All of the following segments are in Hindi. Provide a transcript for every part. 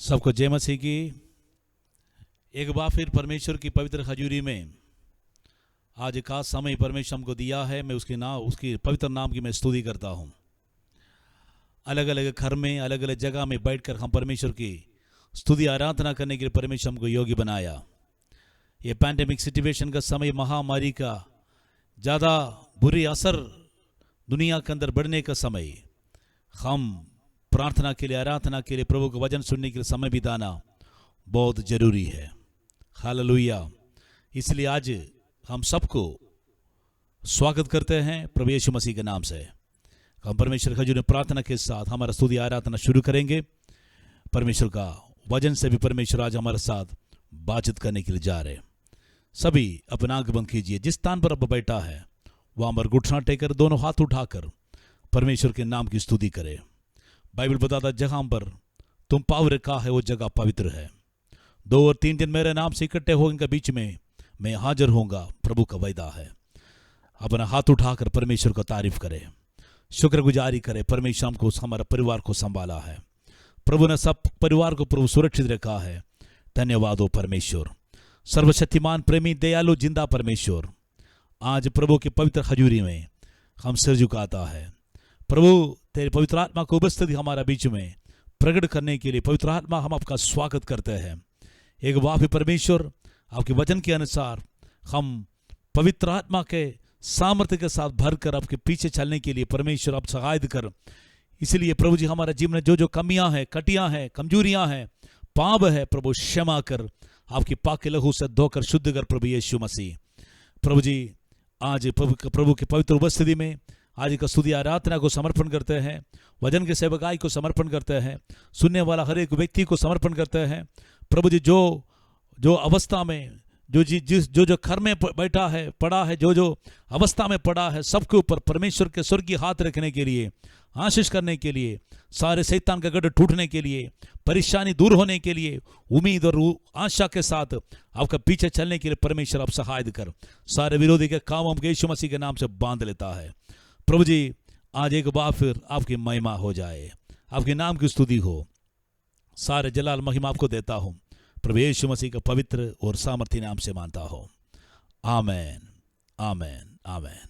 सबको जय मसीह की। एक बार फिर परमेश्वर की पवित्र हजूरी में आज एक खास समय परमेश्वर हमको दिया है। मैं उसकी पवित्र नाम की मैं स्तुति करता हूँ। अलग अलग घर में अलग अलग जगह में बैठकर हम परमेश्वर की स्तुति आराधना करने के लिए परमेश्वर हमको योग्य बनाया। ये पैंडेमिक सिचुएशन का समय, महामारी का ज़्यादा बुरी असर दुनिया के अंदर बढ़ने का समय, हम प्रार्थना के लिए, आराधना के लिए, प्रभु का वचन सुनने के लिए समय बिताना बहुत ज़रूरी है। हालेलुया। इसलिए आज हम सबको स्वागत करते हैं प्रभु यीशु मसीह के नाम से। हम परमेश्वर का जो प्रार्थना के साथ हमारा स्तुति आराधना शुरू करेंगे। परमेश्वर का वचन से भी परमेश्वर आज हमारे साथ बातचीत करने के लिए जा रहे हैं। सभी अपना आंख बंद कीजिए। जिस स्थान पर अब बैठा है वहाँ पर घुटना टेकर दोनों हाथ उठाकर परमेश्वर के नाम की स्तुति करें। बाइबल बताता जहाँ पर तुम पाँव रखा है वो जगह पवित्र है। 2 और 3 दिन मेरे नाम से इकट्ठे हो इनके बीच में मैं हाजिर होऊंगा, प्रभु का वायदा है। अपना हाथ उठाकर परमेश्वर को तारीफ करें, शुक्रगुजारी करें। परमेश्वर हमको हमारे परिवार को संभाला है। प्रभु ने सब परिवार को प्रभु सुरक्षित रखा है। धन्यवाद हो परमेश्वर। सर्वशक्तिमान, प्रेमी, दयालु, जिंदा परमेश्वर, आज प्रभु की पवित्र हजूरी में हम सिर झुकाता है। प्रभु तेरे पवित्र आत्मा को उपस्थिति हमारा बीच में प्रकट करने के लिए पवित्र आत्मा हम आपका स्वागत करते हैं। एक बार भी परमेश्वर आपके वचन के अनुसार हम पवित्र आत्मा के सामर्थ्य के साथ भरकर आपके पीछे चलने के लिए परमेश्वर आप सहायता कर। इसलिए प्रभु जी हमारे जीवन में जो जो कमियां हैं, कटियां हैं, कमजोरियां हैं, पाप है, प्रभु क्षमा कर, आपकी पाक के लहू से धोकर शुद्ध कर प्रभु यीशु मसीह। प्रभु जी आज प्रभु की पवित्र उपस्थिति में आज का स्तुति आराधना को समर्पण करते हैं। वचन के सेवकाई को समर्पण करते हैं। सुनने वाला हर एक व्यक्ति को समर्पण करते हैं। प्रभु जी जो अवस्था में जो घर में बैठा है, पड़ा है, जो अवस्था में पड़ा है, सबके ऊपर परमेश्वर के स्वर्गीय हाथ रखने के लिए, आशीष करने के लिए, सारे शैतान का गढ़ टूटने के लिए, परेशानी दूर होने के लिए, उम्मीद और आशा के साथ आपका पीछे चलने के लिए परमेश्वर आप सहायता कर। सारे विरोधी के काम हम यीशु मसीह के नाम से बांध लेता है। प्रभु जी आज एक बार फिर आपकी महिमा हो जाए, आपके नाम की स्तुति हो। सारे जलाल महिमा आपको देता हूँ, प्रभु यीशु मसीह का पवित्र और सामर्थी नाम से मानता हो। आमेन, आमेन, आमेन।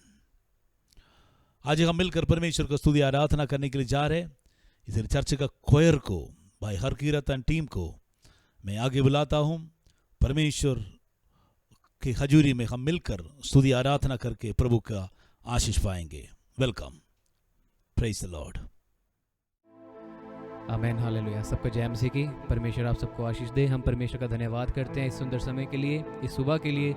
आज हम मिलकर परमेश्वर को स्तुति आराधना करने के लिए जा रहे हैं। इसलिए चर्च का खोयर को, भाई हर कीरतन टीम को मैं आगे बुलाता हूँ। परमेश्वर की हजूरी में हम मिलकर स्तुति आराधना करके प्रभु का आशीष पाएंगे। Welcome, praise the Lord. Amen, hallelujah. सबको जय मसीह की। परमेश्वर आप सबको आशीष दे। हम परमेश्वर का धन्यवाद करते हैं इस सुंदर समय के लिए, इस सुबह के लिए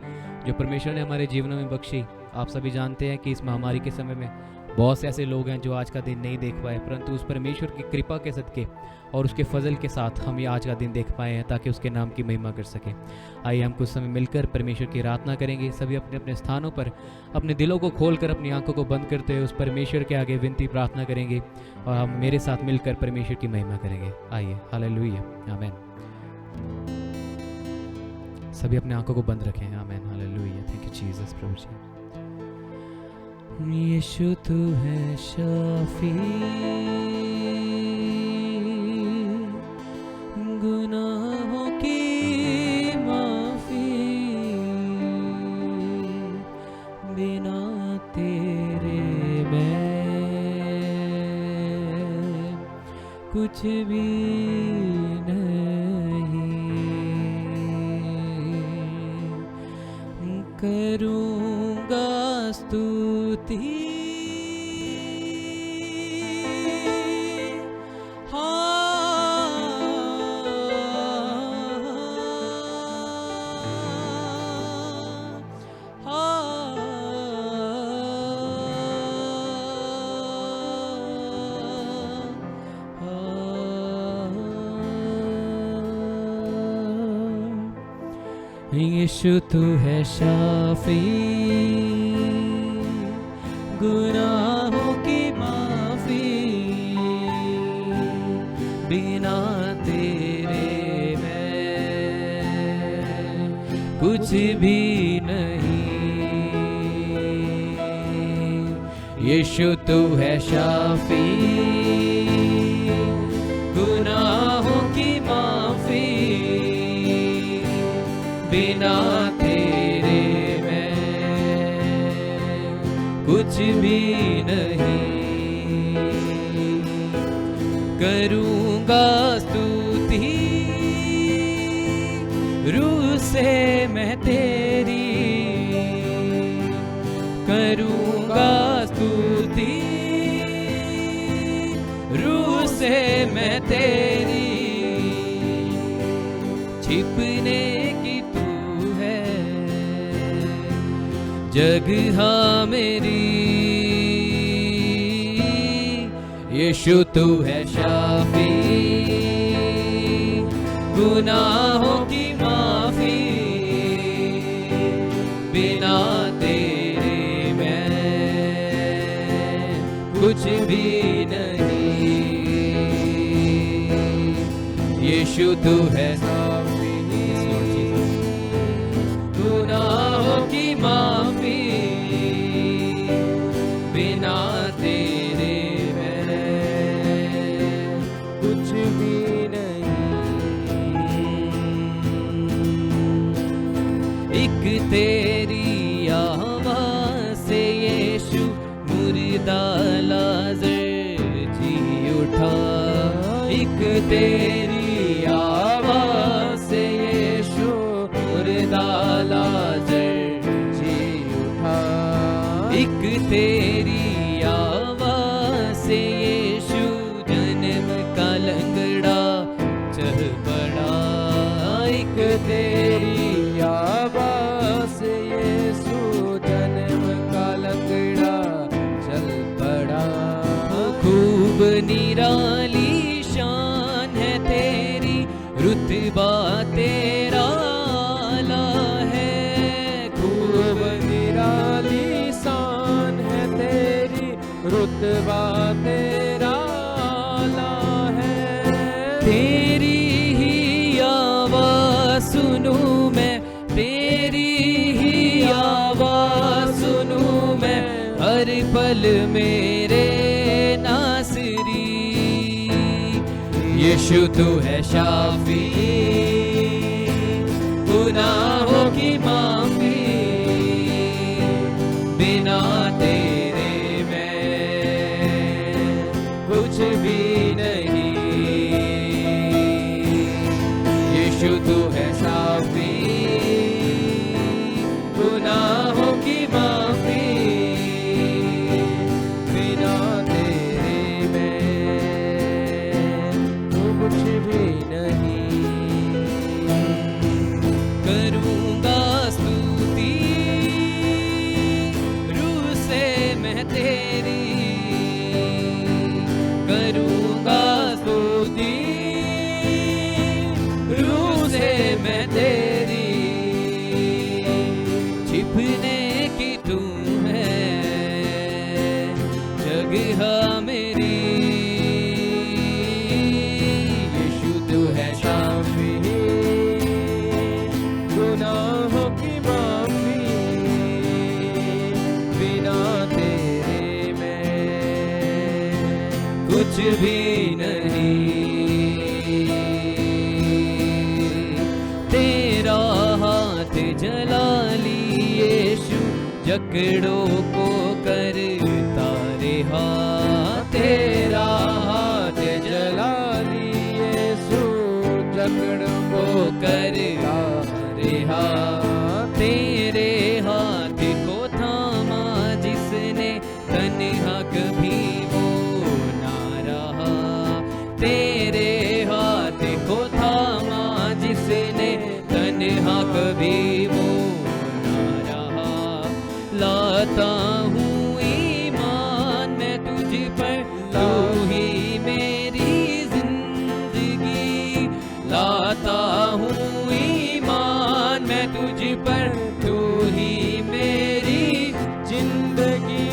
जो परमेश्वर ने हमारे जीवन में बख्शी। आप सभी जानते हैं कि इस महामारी के समय में बहुत से ऐसे लोग हैं जो आज का दिन नहीं देख पाए, परंतु उस परमेश्वर की कृपा के सदके और उसके फजल के साथ हम ये आज का दिन देख पाए हैं ताकि उसके नाम की महिमा कर सकें। आइए हम कुछ समय मिलकर परमेश्वर की आराधना करेंगे। सभी अपने अपने स्थानों पर अपने दिलों को खोलकर अपनी आंखों को बंद करते हुए उस परमेश्वर के आगे विनती प्रार्थना करेंगे और हम मेरे साथ मिलकर परमेश्वर की महिमा करेंगे। आइए, हालेलुया, आमेन। सभी अपने आंखों को बंद रखें। Amen, hallelujah. Thank you Jesus. प्रभु जी, यीशु तू है शाफी, गुनाहों की माफी, बिना तेरे मैं कुछ भी नहीं, करूँगा स्तुति यीशु तू है शाफी, गुनाहों की माफी, बिना तेरे मैं कुछ भी नहीं। यीशु तू है शाफी, गुनाहों की माफी, बिना तेरे मैं कुछ भी नहीं। करूँगा स्तुति रूह से मैं तेरी, करूँगा स्तुति रूह से मैं तेरी। छिपने की तू है जगह मेरी, यीशु तू है शाफी, गुनाहों की माफी। बिना तेरे मैं कुछ भी नहीं। यीशु तू है शाफी, गुनाहों की माफी। बिना तेरे कुछ भी नहीं। एक तेरी आवाज़ से यीशु मुर्दा लाज़र जी उठा। एक तेरी आवाज़ से यीशु मुर्दा लाज़र जी उठा। एक तेरी आवाज़ से यीशु जन्म का लंगड़ा चल पड़ा। एक तेरी आवाज़ से यीशु जन्म का लंगड़ा चल पड़ा। खूब निराली शान है तेरी, रुतबा तेरा आला है। खूब निराली शान है तेरी, रुतबा तेरा आला है। तेरी ही आवाज़ सुनूं मैं, तेरी ही आवाज़ सुनूं मैं, हर पल मेरे नासरी। यीशु तू है शाफी, गुनाहों की माफी। बिना तेरे मैं कुछ भी नहीं। यीशु तू है शाफी, गुनाहों की माफी। बिना तेरे मैं कुछ भी नहीं। करूँगा स्तुति रूह से मैं तेरी, करूँगा स्तुति रूह से मैं तेरी। छिपने की तू है जगह मेरी, यीशु तू है शाफी, गुनाहों की माफी। बिना तेरे मैं कुछ भी नहीं। तेरा हाथ जला ली यीशु, जकड़ों को करता रहा। तेरा हाथ जला ली यीशु, जकड़ों को करता रहा। तेरे हाथ को थामा जिसने, तन्हा कभी वो ना रहा। तेरे हाथ को थामा जिसने, तन्हा कभी वो ना रहा। लाता हूँ ईमान मैं तुझ पर, तू ही मेरी जिंदगी। लाता हूँ ईमान मैं तुझ पर, तू ही मेरी जिंदगी।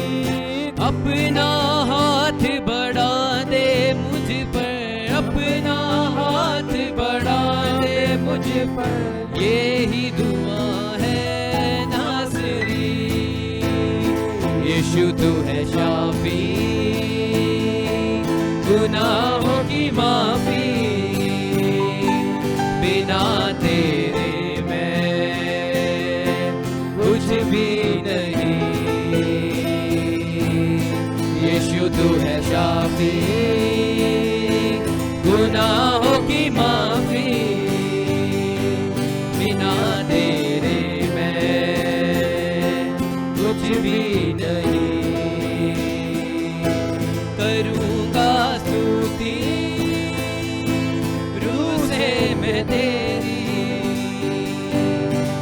अपना हाथ बढ़ा दे मुझ पर, अपना हाथ बढ़ा दे मुझ पर। यही दुआ है नासरी, यीशु तू है शाफी, गुनाहों की माफी। बिना तेरे मैं शाफी, गुनाहों की माफी, बिना तेरे मैं कुछ भी नहीं। करूँगा स्तुति रूह से मैं तेरी,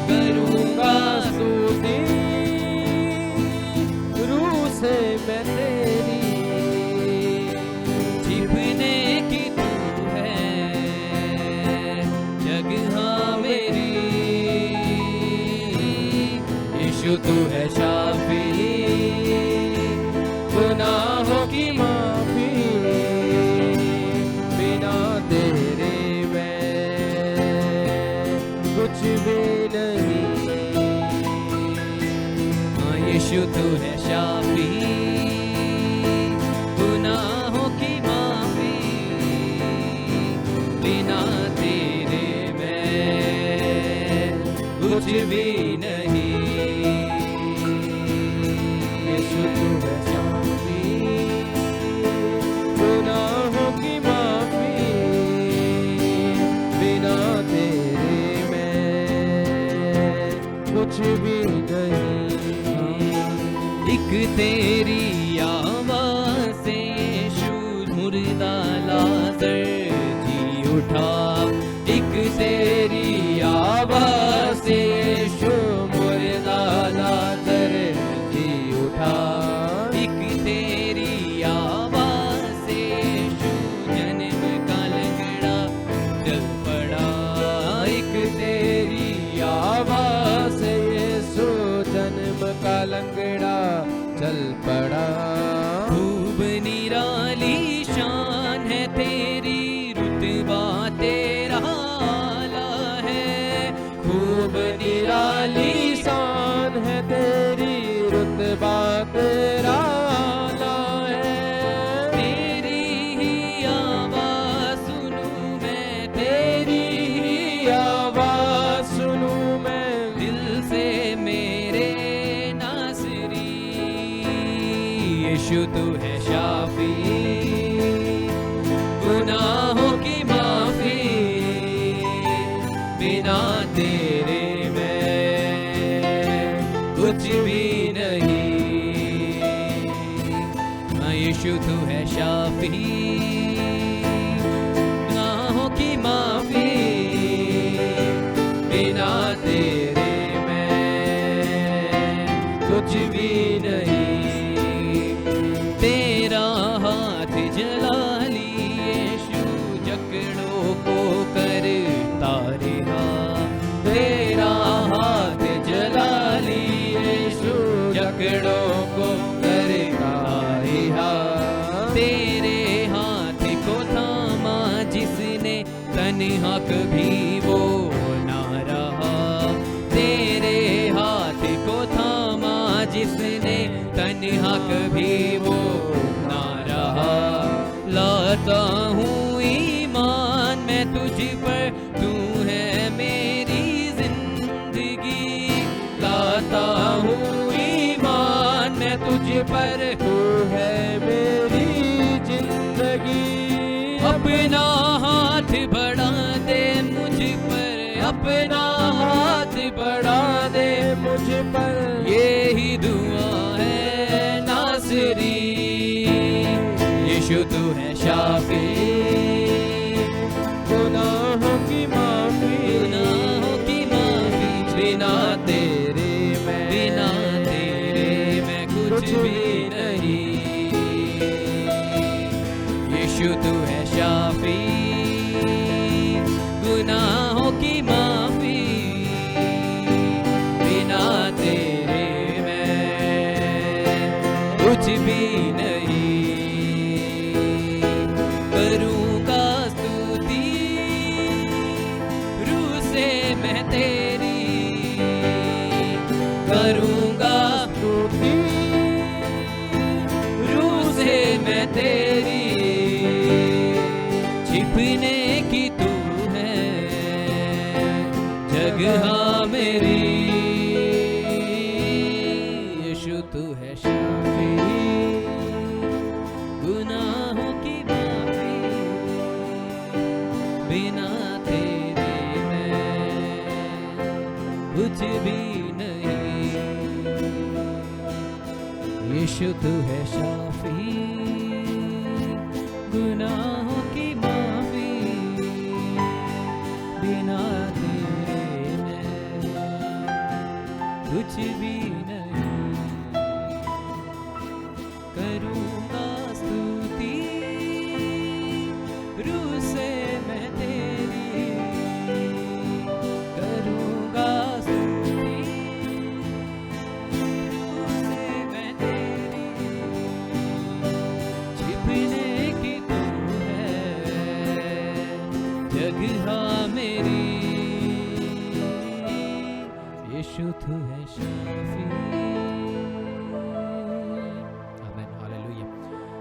करूँगा स्तुति रूह से मैं तेरी। छिपने की तू है जगह मेरी, यीशु तू है शाफी, गुनाहों की माफी, बिना तेरे मैं कुछ भी नहीं। हाँ यीशु तू है शाफी, गुनाहों की माफी, बिना तेरे मैं कुछ भी नहीं। यीशु तू है शाफी, गुनाहों की माफी, बिना तेरे मैं कुछ भी नहीं। एक तेरी आवाज़ से यीशु मुर्दा लाज़र जी उठा, एक तेरी आवाज़ से यीशु मुर्दा लाज़र जी उठा, एक तेरी आवाज़ से यीशु जन्म का लंगड़ा चल पड़ा, एक तेरी आवाज़ से यीशु जन्म का लंगड़ा चल पड़ा। खूब निराली शान है तेरी, रुतबा तेरा आला है। खूब निराली शान है तेरी, रुतबा तेरा आला है। तेरी ही आवाज़ सुनूं मैं, तेरी ही आवाज़ सुनूं मैं, दिल से मेरे नासरी। यीशु तू है शाफी, गुनाहों की माफी, बिना तेरे मैं कुछ भी नहीं। हाँ यीशु तू है शाफी, गुनाहों की माफी, बिना तेरे मैं कुछ भी नहीं। तेरा हाथ जला लिए यीशु जकड़ों को करता रहा, तेरा हाथ जला लिए यीशु जकड़ों को करता रहा। तेरे हाथ को थामा जिसने तन्हा कभी वो ना रहा, तेरे हाथ को थामा जिसने तन्हा कभी वो ना रहा। लाता हूँ ईमान मैं तुझ पर, तू है मेरी जिंदगी। लाता हूँ ईमान मैं तुझ पर, तू है मेरी जिंदगी। अपना हाथ बढ़ा दे मुझ पर, अपना हाथ बढ़ा दे मुझ पर, ये ही दुआ है नासरी। यीशु तू है शाफी, गुनाहों की माफी, गुनाहों की माफी, बिना तेरे मैं कुछ भी नहीं। यीशु तू है शाफी, गुनाहों की माफी, बिना तेरे मैं कुछ भी नहीं। करूँगा स्तुति रूह से मैं तेरी, करूँगा स्तुति रूह से मैं तेरी। छिपने की तू है जगह मेरी, यीशु तू है शाफी, गुनाह कुछ भी नहीं। यीशु तू है शाफी, गुनाहों की माफी, बिना तेरे मैं कुछ भी नहीं। करूँगा स्तुति रूह से मैं तेरी, करूँगा स्तुति रूह से मैं तेरी। छिपने की तू है जगह मेरी, यीशु तू है शाफी। आमीन, हालेलुया।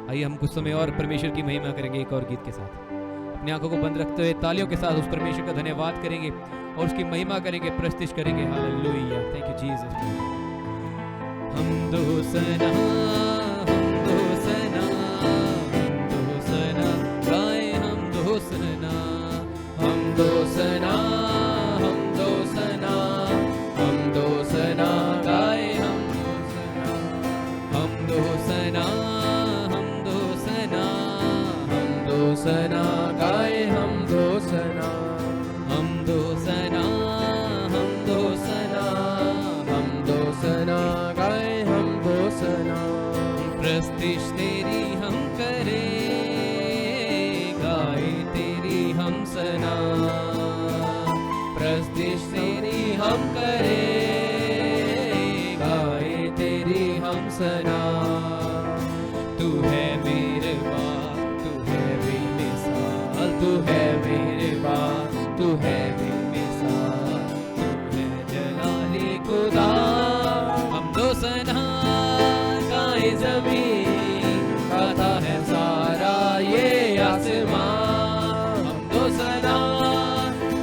आइए हम कुछ समय और परमेश्वर की महिमा करेंगे एक और गीत के साथ। अपनी आंखों को बंद रखते हुए तालियों के साथ उस परमेश्वर का धन्यवाद करेंगे और उसकी महिमा करेंगे, प्रस्तुत करेंगे। Hallelujah, thank you Jesus. हम दो सना, हम दो सना, हम दो सना गाए, हम दो सना, हम दो सना, हम दो सना, हम दो सना गाए, हम दो सना, हम दो सना, हम दो सना, हम दो सना गाए, हम दो सना, हम दो सना, हम दो सना, हम दो सना गाए, हम दो सना। प्रस्तुत तेरी हम करे, गाए तेरी हम सना। प्रस्तुत तेरी हम करे, गाए तेरी हम सना। तू है मेरे बाप, तू है बेमिसाल, तू है मेरे बाप, तू है बेमिसाल, तू है जलाली खुदा। हम दो सना गाए, ज़मीन गाता है सारा ये आसमां। हम दो सना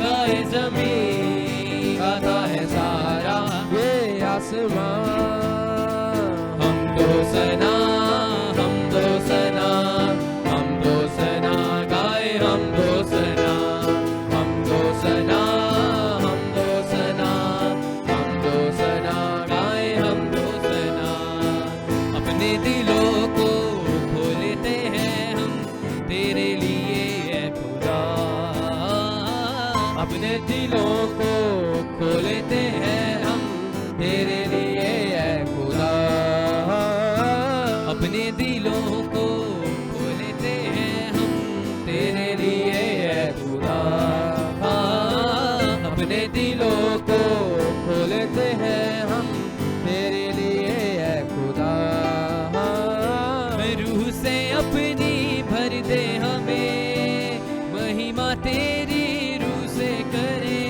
गाए, ज़मीन गाता है सारा ये आसमां। हम दो सना, हम दो सना, हम दो सना गाए, हम दो सना, हम दो सना, हम दो सना, हम दो सना गाए, हम दो सना। अपने दिलों को खोलते हैं हम तेरे लिए है खुदा। अपने दिलों को खोलते हैं हम तेरे लिए है खुदा। अपने दिलों को खोलते हैं हम तेरे लिए है खुदा। अपने दिलों को खोलते हैं हम तेरे लिए है खुदा। रूह से अपनी भर दे हमें, महिमा तेरी रूह से करे।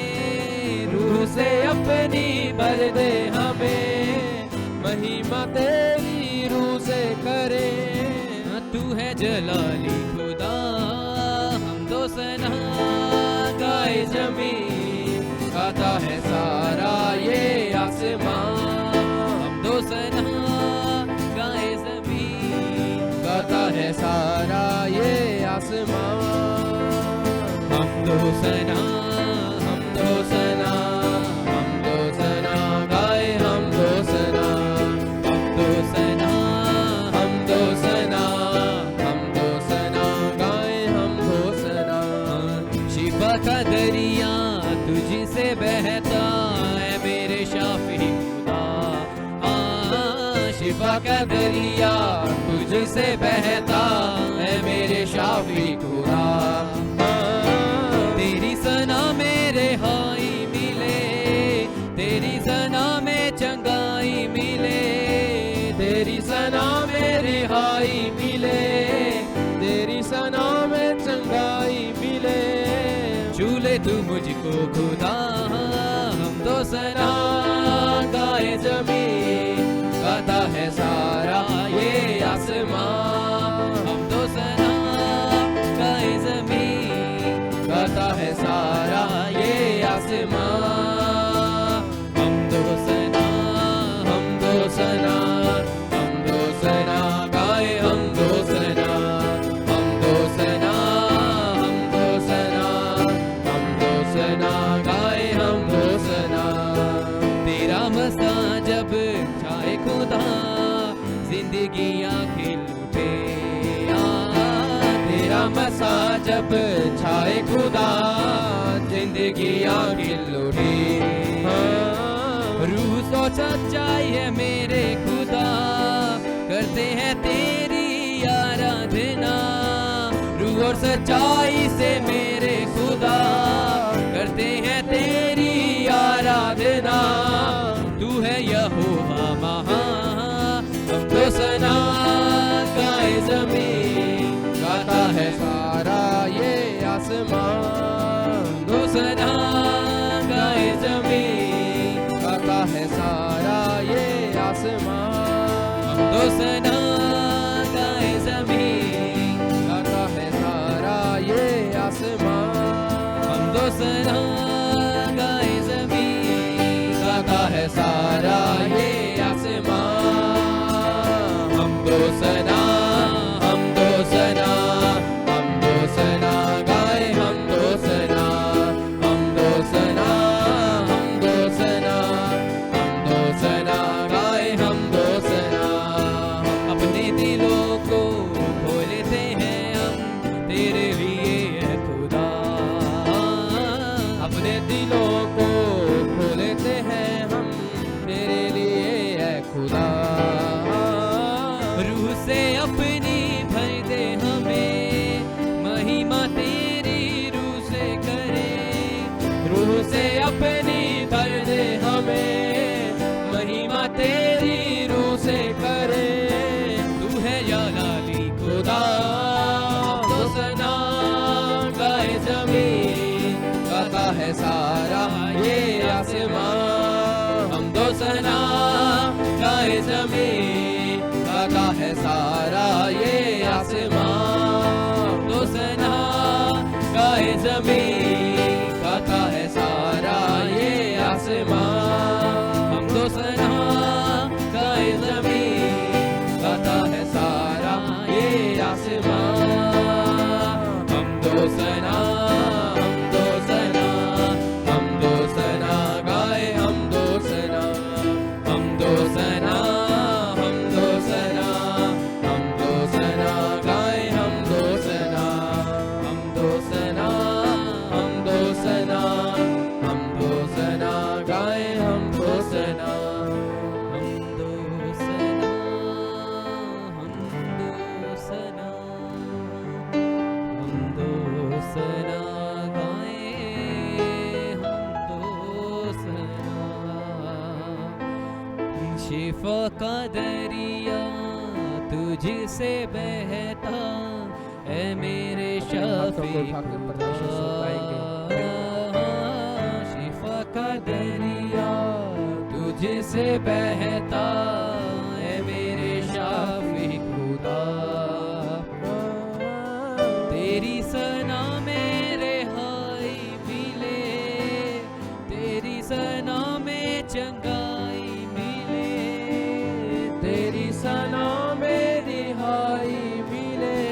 रूह से अपनी भर दे हमें, महिमा तेरी रूह से करे। तू है जलाली खुदा। हम दो सना गाए, ज़मीन गाता है सारा ये आसमां। हम दो सना गाए, ज़मीन गाता है सारा ये आसमां। हम दो सना, हम दो सना, हम दो सना गाए, हम दो सना, हम दो सना, हम दो सना, हम दो सना गाए, हम दो सना। शिफा का दरिया तुझसे बहता है मेरे शाफी खुदा। शिफा का दरिया तुझसे बहता है मेरे शाफी खुदा। तेरी सना में रिहाई मिले, तेरी सना में चंगाई मिले। तेरी सना में रिहाई मिले, तेरी सना में चंगाई मिले। चूले तू मुझको खुदा। हम दो सना गाए, ज़मीन गाता है सारा ये आसमां। हम दो सना गाए, ज़मीन गाता है सारा ये आसमां। हम दो सना, हम दो सना, हम दो सना गाए, हम दो सना, हम दो सना, हम दो सना, हम दो सना गाए, हम दो सना। जिंदगियां खिल उठे। तेरा मसा जब छाए खुदा, जिंदगियां खिल उठे। रूह तो सच्चाई है मेरे खुदा, करते हैं तेरी आराधना। रूह और सच्चाई से मेरे खुदा, करते हैं तेरी आराधना। तू है यहोवा महान, हम तो सना गाए ज़मीन, गाता है सारा ये आसमान। तो सना गाए ज़मीन, गाता है सारा ये आसमान। हम तो सना गाए ज़मीन, गाता है सारा ये आसमान। हम तो सना गाए ज़मीन, गाता है सारा ये आसमान। हम तो सना, हम तो सना, हम तो सना गाए, हम तो सना, हम तो सना, हम तो सना, हम तो सना गाए, हम तो सना। अपने दिलों को खोलते हैं हम तेरे लिए है खुदा। अपने दिलों को खोलते हैं हम तेरे लिए है खुदा। रूह से अपनी भर दे हमें, महिमा तेरी रूह से करे। रूह से अपनी भर दे हमें, महिमा तेरी रूह से करे। तू है या लाली खुदा, तो सना गाए ज़मीन, गाता है सारा ये आसमान। हम तो सना गाए ज़मीन, गाता है सारा ये आसमान। तो सना गाए ज़मीन, गाता है सारा ये आसमान। हम तो सना गाए ज़मीन, गाता है सारा ये आसमान। हम तो सना, हम तो सना, हम तो सना गाए, हम तो सना, हम तो सना, हम तो सना, हम तो सना गाए, हम तो सना, हम तो सना, हम तो सना, हम तो सना गाए, हम तो सना, हम तो सना, हम तो सना, हम तो सना गाए, हम तो सना। शिफा का दरिया तुझसे बहता है मेरे शाफी खुदा। शिफा का दरिया तुझसे बहता है मेरे शाफी खुदा। तेरी सना में रिहाई मिले, तेरी सना में चंगाई मिले। तेरी सना में रिहाई मिले,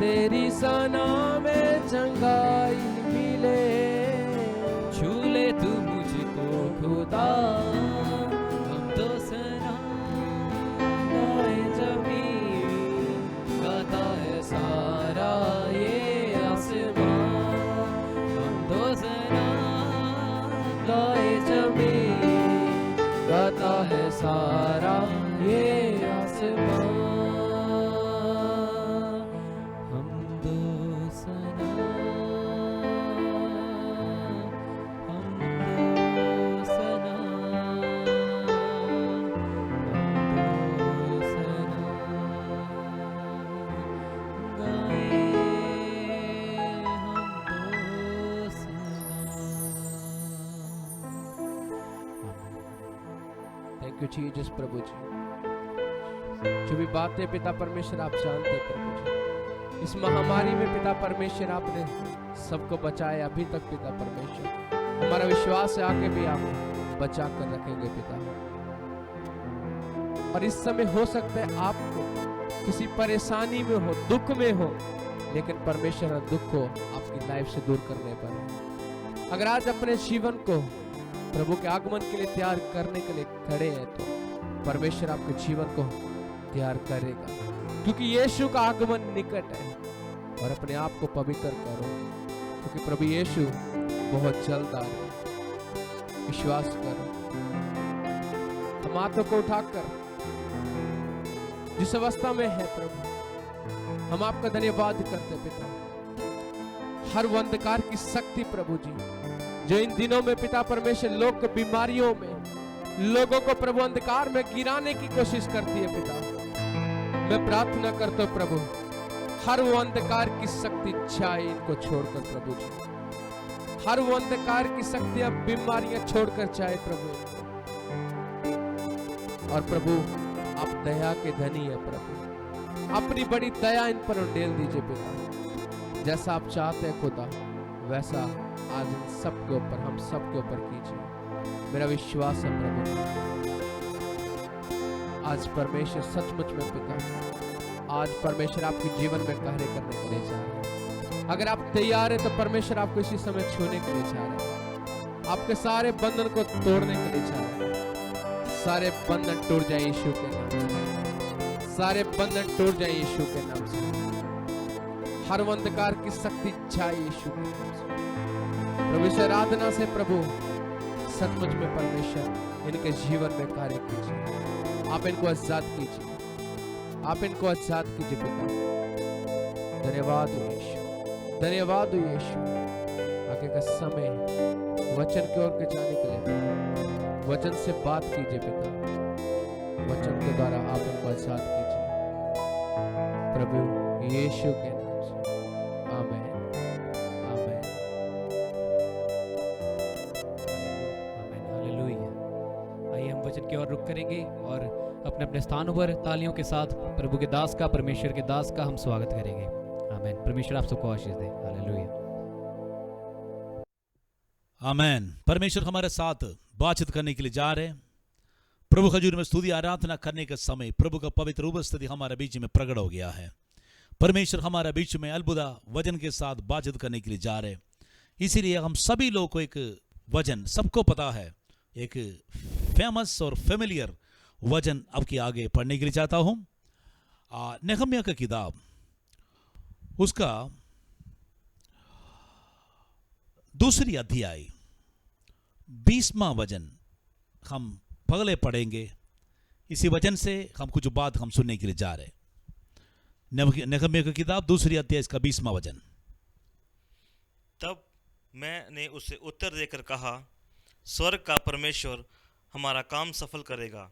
तेरी सना में चंगाई मिले। छू ले तू मुझको खुदा, हम तो सना गाए ज़मीन, गाता है सारा ये आसमान। हम तो सना गाए ज़मीन, गाता है सारा ये आसमान। हम तो सना, हम तो सना, हम तो सना गाए, हम तो सना। थैंक यू जीसस प्रभु जी। जो भी बातें पिता परमेश्वर आप जानते हैं प्रभु जी। इस महामारी में पिता परमेश्वर आपने सबको बचाया अभी तक पिता परमेश्वर। हमारा विश्वास है आगे भी आप बचा कर रखेंगे पिता। और इस समय हो सकता है आपको किसी परेशानी में हो, दुख में हो, लेकिन परमेश्वर दुख को आपकी लाइफ से दूर करने पर। अगर आज अपने जीवन को प्रभु के आगमन के लिए तैयार करने के लिए खड़े हैं तो परमेश्वर आपके जीवन को तैयार करेगा, क्योंकि यीशु का आगमन निकट है। और अपने आप को पवित्र करो, क्योंकि प्रभु यीशु बहुत जल्द आ रहे हैं। विश्वास करो। हम हाथों को उठाकर जिस अवस्था में है प्रभु, हम आपका धन्यवाद करते पिता। हर वो अंधकार की शक्ति प्रभु जी, जो इन दिनों में पिता परमेश्वर लोग को बीमारियों में, लोगों को प्रभु अंधकार में गिराने की कोशिश करती है पिता, मैं प्रार्थना करता हूं प्रभु, हर वो अंधकार की शक्ति जाए इनको छोड़कर प्रभु जी। हर वो अंधकार की शक्तियां, बीमारियां छोड़कर जाए प्रभु इनको। और प्रभु आप दया के धनी है प्रभु, अपनी बड़ी दया इन पर उंडेल दीजिए पिता। जैसा आप चाहते हैं खुदा, वैसा आज इन सब के ऊपर, हम सब के ऊपर कीजिए। मेरा विश्वास है प्रभु, आज परमेश्वर सचमुच में पिता, आज परमेश्वर आपके जीवन में कार्य करने के लिए जा रहे हैं। अगर आप तैयार हैं तो परमेश्वर आपको इसी समय छूने के लिए जा रहे हैं। आपके सारे बंधन को तोड़ने के लिए जा रहे हैं। सारे बंधन टूट जाए यीशु के नाम से, सारे बंधन टूट जाए यीशु के नाम से। हर अंधकार की शक्ति जाए यीशु के नाम से। प्रभु इस आराधना से प्रभु सचमुच में परमेश्वर इनके जीवन में कार्य कीजिए। आप इनको आजाद कीजिए, आप इनको आजाद कीजिए पिता। धन्यवाद हो यीशु, धन्यवाद हो यीशु। आगे का समय वचन की ओर के जाने के लिए वचन से बात कीजिए पिता, वचन के द्वारा आप इनको आजाद कीजिए प्रभु यीशु के नाम से। आमीन, आमीन, आमीन, हालेलुया। आइए हम वचन की ओर रुख करेंगे और अपने अपने स्थानों पर तालियों के साथ प्रभु के दास का, परमेश्वर के दास का हम स्वागत करेंगे। आमीन। परमेश्वर आप सबको आशीष दे। हालेलुया। आमीन। परमेश्वर हमारे साथ बातचीत करने के लिए जा रहे हैं। प्रभु हजूर में स्तुति आराधना करने के समय प्रभु का पवित्र उपस्थिति हमारे बीच में प्रकट हो गया है। परमेश्वर हमारे बीच में अलबुदा वचन के साथ बातचीत करने के लिए जा रहे हैं। इसीलिए हम सभी लोगों को एक वचन, सबको पता है, एक फेमस और फेमिलियर वचन अब के आगे पढ़ने के लिए चाहता हूं। नेहम्याह का किताब, उसका 2 अध्याय 20वां वचन हम पगले पढ़ेंगे। इसी वचन से हम कुछ बात हम सुनने के लिए जा रहे हैं। नेहम्याह की किताब 2 अध्याय इसका 20वां वचन। तब मैंने उसे उत्तर देकर कहा, स्वर्ग का परमेश्वर हमारा काम सफल करेगा,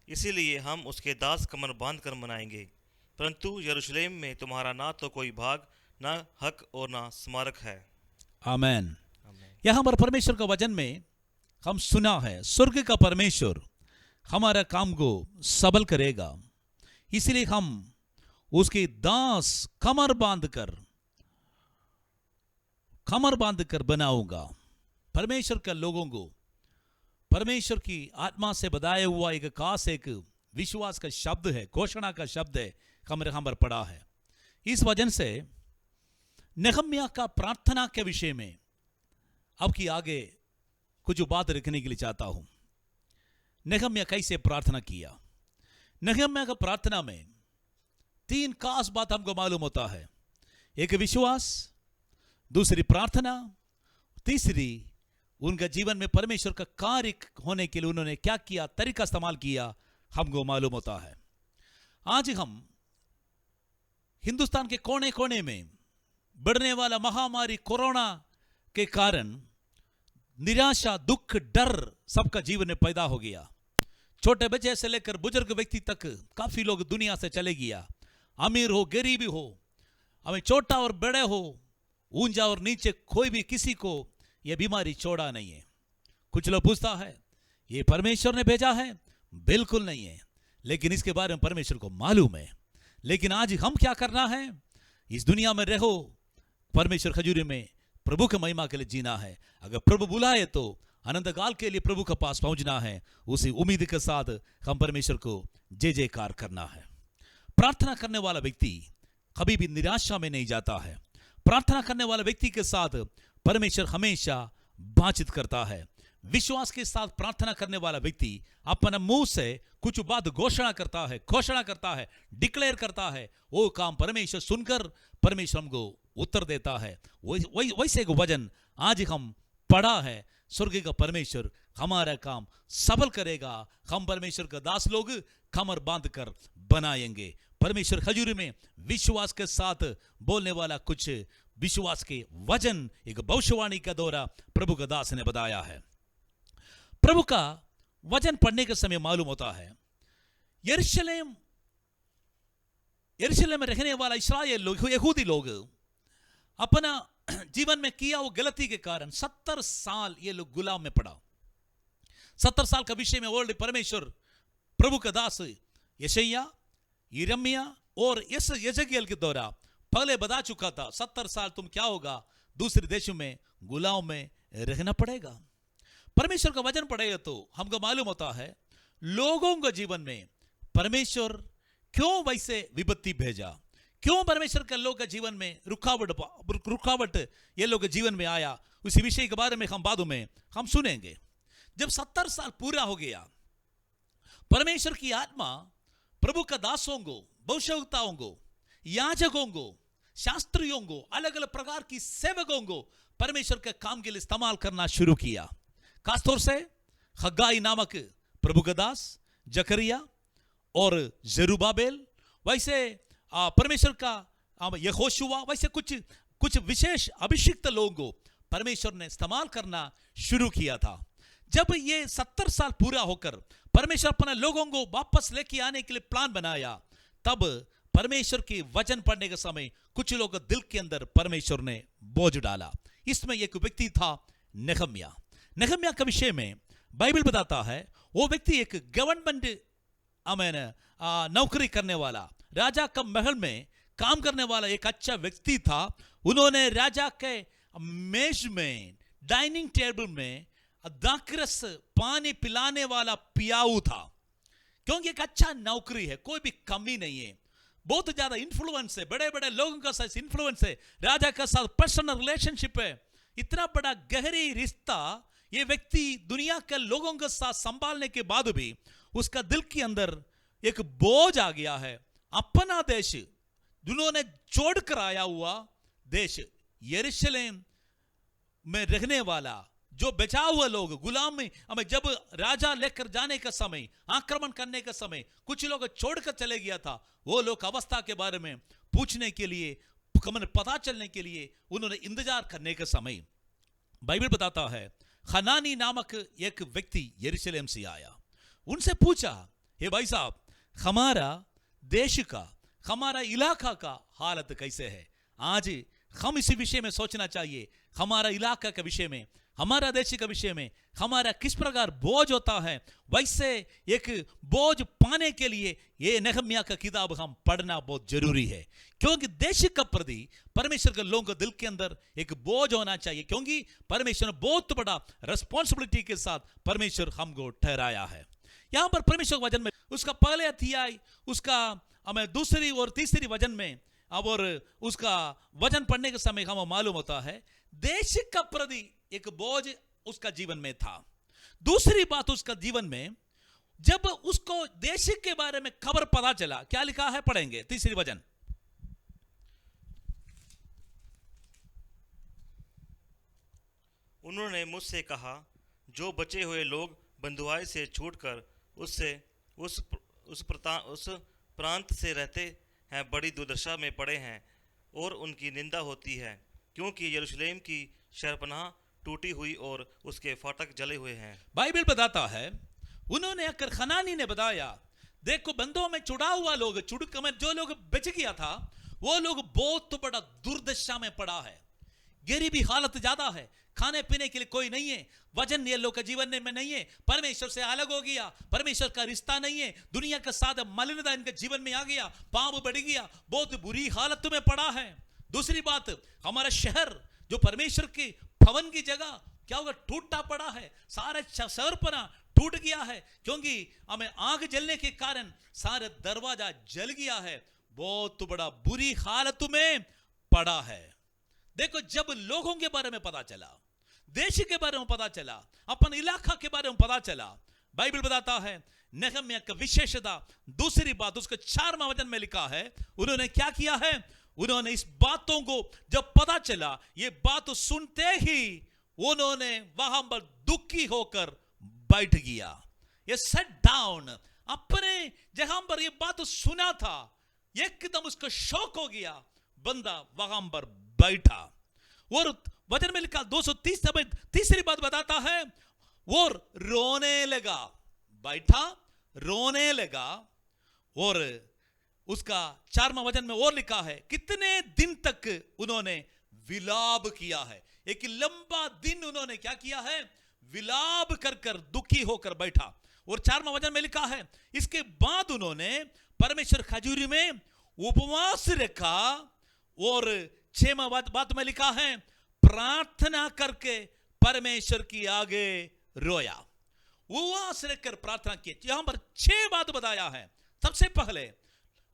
इसीलिए हम उसके दास कमर बांध कर मनाएंगे। परंतु यरूशलेम में तुम्हारा ना तो कोई भाग, ना हक और ना स्मारक है। आमीन। यहाँ पर परमेश्वर का वचन में हम सुना है, स्वर्ग का परमेश्वर हमारा काम को सबल करेगा, इसलिए हम उसके दास कमर बांध कर बनाऊंगा। परमेश्वर के लोगों को परमेश्वर की आत्मा से बताया हुआ एक खास, एक विश्वास का शब्द है, घोषणा का शब्द है, हमने यहाँ पर पढ़ा है। इस वजह से नेहम्याह का प्रार्थना के विषय में अब की आगे कुछ बात रखने के लिए चाहता हूं। नेहम्याह कैसे प्रार्थना किया। नेहम्याह का प्रार्थना में 3 खास बात हमको मालूम होता है। एक विश्वास, दूसरी प्रार्थना, तीसरी उनका जीवन में परमेश्वर का कार्य होने के लिए उन्होंने क्या किया, तरीका इस्तेमाल किया, हमको मालूम होता है। आज हम हिंदुस्तान के कोने कोने में बढ़ने वाला महामारी कोरोना के कारण निराशा, दुख, डर सबका जीवन में पैदा हो गया। छोटे बच्चे से लेकर बुजुर्ग व्यक्ति तक काफी लोग दुनिया से चले गया। अमीर हो, गरीबी हो, हमें छोटा और बड़े हो, ऊंचा और नीचे, कोई भी किसी को यह बीमारी छोड़ा नहीं है। कुछ लोग पूछता है ये परमेश्वर ने भेजा है, बिल्कुल नहीं है, लेकिन इसके बारे में परमेश्वर को मालूम है। लेकिन आज हम क्या करना है, इस दुनिया में रहो, परमेश्वर खजूरी में प्रभु के महिमा के लिए जीना है। अगर प्रभु बुलाए तो अनंत काल के लिए प्रभु के पास पहुंचना है। उसी उम्मीद के साथ हम परमेश्वर को जय जयकार करना है। प्रार्थना करने वाला व्यक्ति कभी भी निराशा में नहीं जाता है। प्रार्थना करने वाले व्यक्ति के साथ परमेश्वर हमेशा बातचीत करता है। विश्वास के साथ प्रार्थना करने वाला व्यक्ति अपने मुंह से कुछ बात घोषणा करता है, डिक्लेयर करता है, वो काम परमेश्वर सुनकर परमेश्वर हमको उत्तर देता है। वैसे एक वचन आज हम पढ़ा है, स्वर्ग का परमेश्वर हमारा काम सफल करेगा। हम परमेश्वर का दास लोग कमर बांध कर बनाएंगे। परमेश्वर खजूरी में विश्वास के साथ बोलने वाला कुछ विश्वास के वचन एक भविष्यवाणी का दौरा प्रभु का दास ने बताया है। प्रभु का वचन पढ़ने के समय मालूम होता है यरूशलेम में रहने वाला इस्राएल लोग, यहूदी लोग अपना जीवन में किया वो गलती के कारण 70 साल ये लोग गुलाम में पड़ा। 70 साल का विषय में ऑलरेडी परमेश्वर प्रभु का दास यशायाह, यिर्मयाह और यजकियेल के द्वारा पहले बता चुका था 70 साल तुम क्या होगा, दूसरे देशों में गुलाम में रहना पड़ेगा। परमेश्वर का वचन पढ़ेगा तो हमको मालूम होता है लोगों के जीवन में परमेश्वर क्यों वैसे विपत्ति भेजा, क्यों परमेश्वर के लोग के जीवन में रुकावट ये लोग के जीवन में आया। उसी विषय के बारे में हम बाद में हम सुनेंगे। जब 70 साल पूरा हो गया, परमेश्वर की आत्मा प्रभु का दासों को, भविष्यवक्ताओं को, याजकों को, शास्त्रियों को, अलग अलग प्रकार की सेवकों को परमेश्वर के काम के लिए इस्तेमाल करना शुरू किया। खासतौर से हग्गाई नामक प्रभु का दास, जकरिया और जरुब्बाबेल, वैसे परमेश्वर का यहोशुआ, वैसे कुछ विशेष अभिषिक्त लोगों को परमेश्वर ने इस्तेमाल करना शुरू किया था। जब ये 70 साल पूरा होकर परमेश्वर अपने लोगों को वापस लेके आने के लिए प्लान बनाया, तब परमेश्वर के वचन पढ़ने के समय कुछ लोगों के दिल के अंदर परमेश्वर ने बोझ डाला। इसमें एक व्यक्ति था नहम्याह के विषय में बाइबल बताता है वो व्यक्ति एक गवर्नमेंट नौकरी करने वाला, राजा का महल में काम करने वाला एक अच्छा व्यक्ति था। उन्होंने राजा के मेज में, डाइनिंग टेबल में दाखरस पानी पिलाने वाला पियाऊ था, क्योंकि एक अच्छा नौकरी है, कोई भी कमी नहीं है, बहुत ज्यादा इन्फ्लुएंस है, बड़े बड़े लोगों का साथ इन्फ्लुएंस है, राजा के साथ पर्सनल रिलेशनशिप है, इतना बड़ा गहरी रिश्ता ये व्यक्ति दुनिया के लोगों के साथ संभालने के बाद भी उसका दिल के अंदर एक बोझ आ गया है। अपना देश जिन्होंने छोड़कर आया हुआ देश यरूशलेम में रहने वाला जो बचा हुआ लोग गुलाम में, हमें जब राजा लेकर जाने का समय, आक्रमण करने का समय कुछ लोग छोड़कर चले गया था, वो लोग अवस्था के बारे में पूछने के लिए, पता चलने के लिए उन्होंने इंतजार करने का समय बाइबल बताता है हनानी नामक एक व्यक्ति यरूशलेम से आया। उनसे पूछा, हे भाई साहब, हमारा देश का, हमारा इलाका का हालत कैसे है? आज हम इसी विषय में सोचना चाहिए, हमारा इलाका के विषय में, हमारा देश के विषय में हमारा किस प्रकार बोझ होता है। वैसे एक बोझ पाने के लिए ये नहम्याह का किताब हम पढ़ना बहुत जरूरी है, क्योंकि देश का प्रति परमेश्वर के लोगों के दिल के अंदर एक बोझ होना चाहिए, क्योंकि परमेश्वर ने बहुत बड़ा रिस्पॉन्सिबिलिटी के साथ परमेश्वर हमको ठहराया है। यहां पर परमेश्वर वचन में उसका पहले अध्याय, उसका हमें दूसरी और तीसरी वचन में और उसका वचन पढ़ने के समय हमें मालूम होता है देश का प्रति एक बोझ उसका जीवन में था। दूसरी बात, उसका जीवन में जब उसको देश के बारे में खबर पता चला, क्या लिखा है पढ़ेंगे, तीसरी वचन। उन्होंने मुझसे कहा, जो बचे हुए लोग बंधुआई से छूटकर उस प्रांत से रहते हैं बड़ी दुर्दशा में पड़े हैं और उनकी निंदा होती है, क्योंकि यरूशलेम की शहरपनाह टूटी हुई और उसके फाटक जले हुए हैं। बाइबल बताता है उन्होंने आकर खनानी ने बताया, देखो बंदों में चुड़ा हुआ लोग, चुड़क में जो लोग बच गया था वो लोग बहुत बड़ा दुर्दशा में पड़ा है, गरीबी हालत ज्यादा है, खाने पीने के लिए कोई नहीं है, वजन ये लोग के जीवन में नहीं है, परमेश्वर से अलग हो गया, परमेश्वर का रिश्ता नहीं है, दुनिया के साथ मलिनता इनके जीवन में आ गया, पाप बढ़ गया, बहुत बुरी हालत में पड़ा है। दूसरी बात, हमारा शहर जो परमेश्वर की भवन की जगह क्या होगा, टूटा पड़ा है, सारे शहरपना टूट गया है, क्योंकि हमें आग जलने के कारण सारे दरवाजा जल गया है, बहुत बड़ा बुरी हालत में पड़ा है। देखो, जब लोगों के बारे में पता चला, देश के बारे में पता चला, अपन इलाका के बारे में पता चला। बाइबल बताता है नेहम्याह का विशेषता, दूसरी बात उसका 4वां वचन में लिखा है, उन्होंने क्या किया है, उन्होंने इस बातों को जब पता चला, ये बात सुनते ही उन्होंने वहां पर दुखी होकर बैठ गया। ये सेट डाउन, अपने जहां पर ये बात सुना था एकदम उसको शौक हो गया, बंदा वहां पर बैठा। और वचन में लिखा 230 में तीसरी बात बताता है, वो रोने लगा, बैठा रोने लगा। और उसका 4वां वचन में और लिखा है कितने दिन तक उन्होंने विलाप किया है। एक लंबा दिन उन्होंने क्या किया है, विलाप कर कर दुखी होकर बैठा। और 4वां वचन में लिखा है इसके बाद उन्होंने परमेश्वर खजूरी में उपवास रखा। और 6वां बात में लिखा है प्रार्थना करके परमेश्वर की आगे रोया, उपवास रखकर प्रार्थना की। यहां पर 6 बात बताया है। सबसे पहले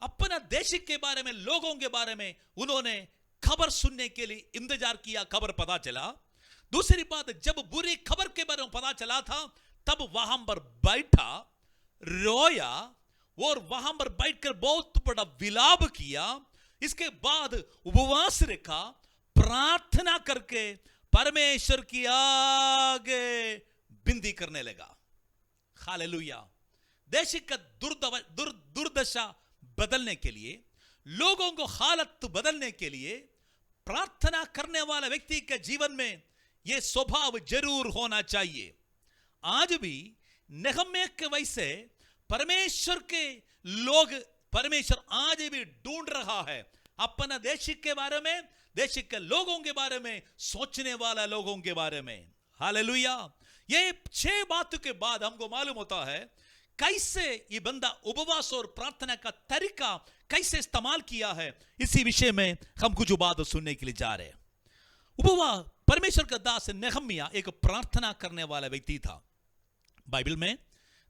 अपना देश के बारे में, लोगों के बारे में उन्होंने खबर सुनने के लिए इंतजार किया, खबर पता चला। दूसरी बात, जब बुरी खबर के बारे में पता चला था तब वहां पर बैठा, रोया और वहां पर बैठकर बहुत बड़ा विलाप किया। इसके बाद उपवास रखा, प्रार्थना करके परमेश्वर की आगे विनती करने लगा। हालेलुया। देश का दुर्दशा बदलने के लिए, लोगों को हालत बदलने के लिए प्रार्थना करने वाला व्यक्ति के जीवन में यह स्वभाव जरूर होना चाहिए। आज भी नेहम्याह के वैसे परमेश्वर के लोग, परमेश्वर आज भी ढूंढ रहा है अपना देश के बारे में, देश के लोगों के बारे में, सोचने वाला लोगों के बारे में। हालेलुया। ये 6 बातों के बाद हमको मालूम होता है कैसे ये बंदा उपवास और प्रार्थना का तरीका कैसे इस्तेमाल किया है। इसी विषय में हम कुछ बात सुनने के लिए जा रहे हैं। उपवास, परमेश्वर का दास नेहम्याह एक प्रार्थना करने वाला व्यक्ति था। बाइबल में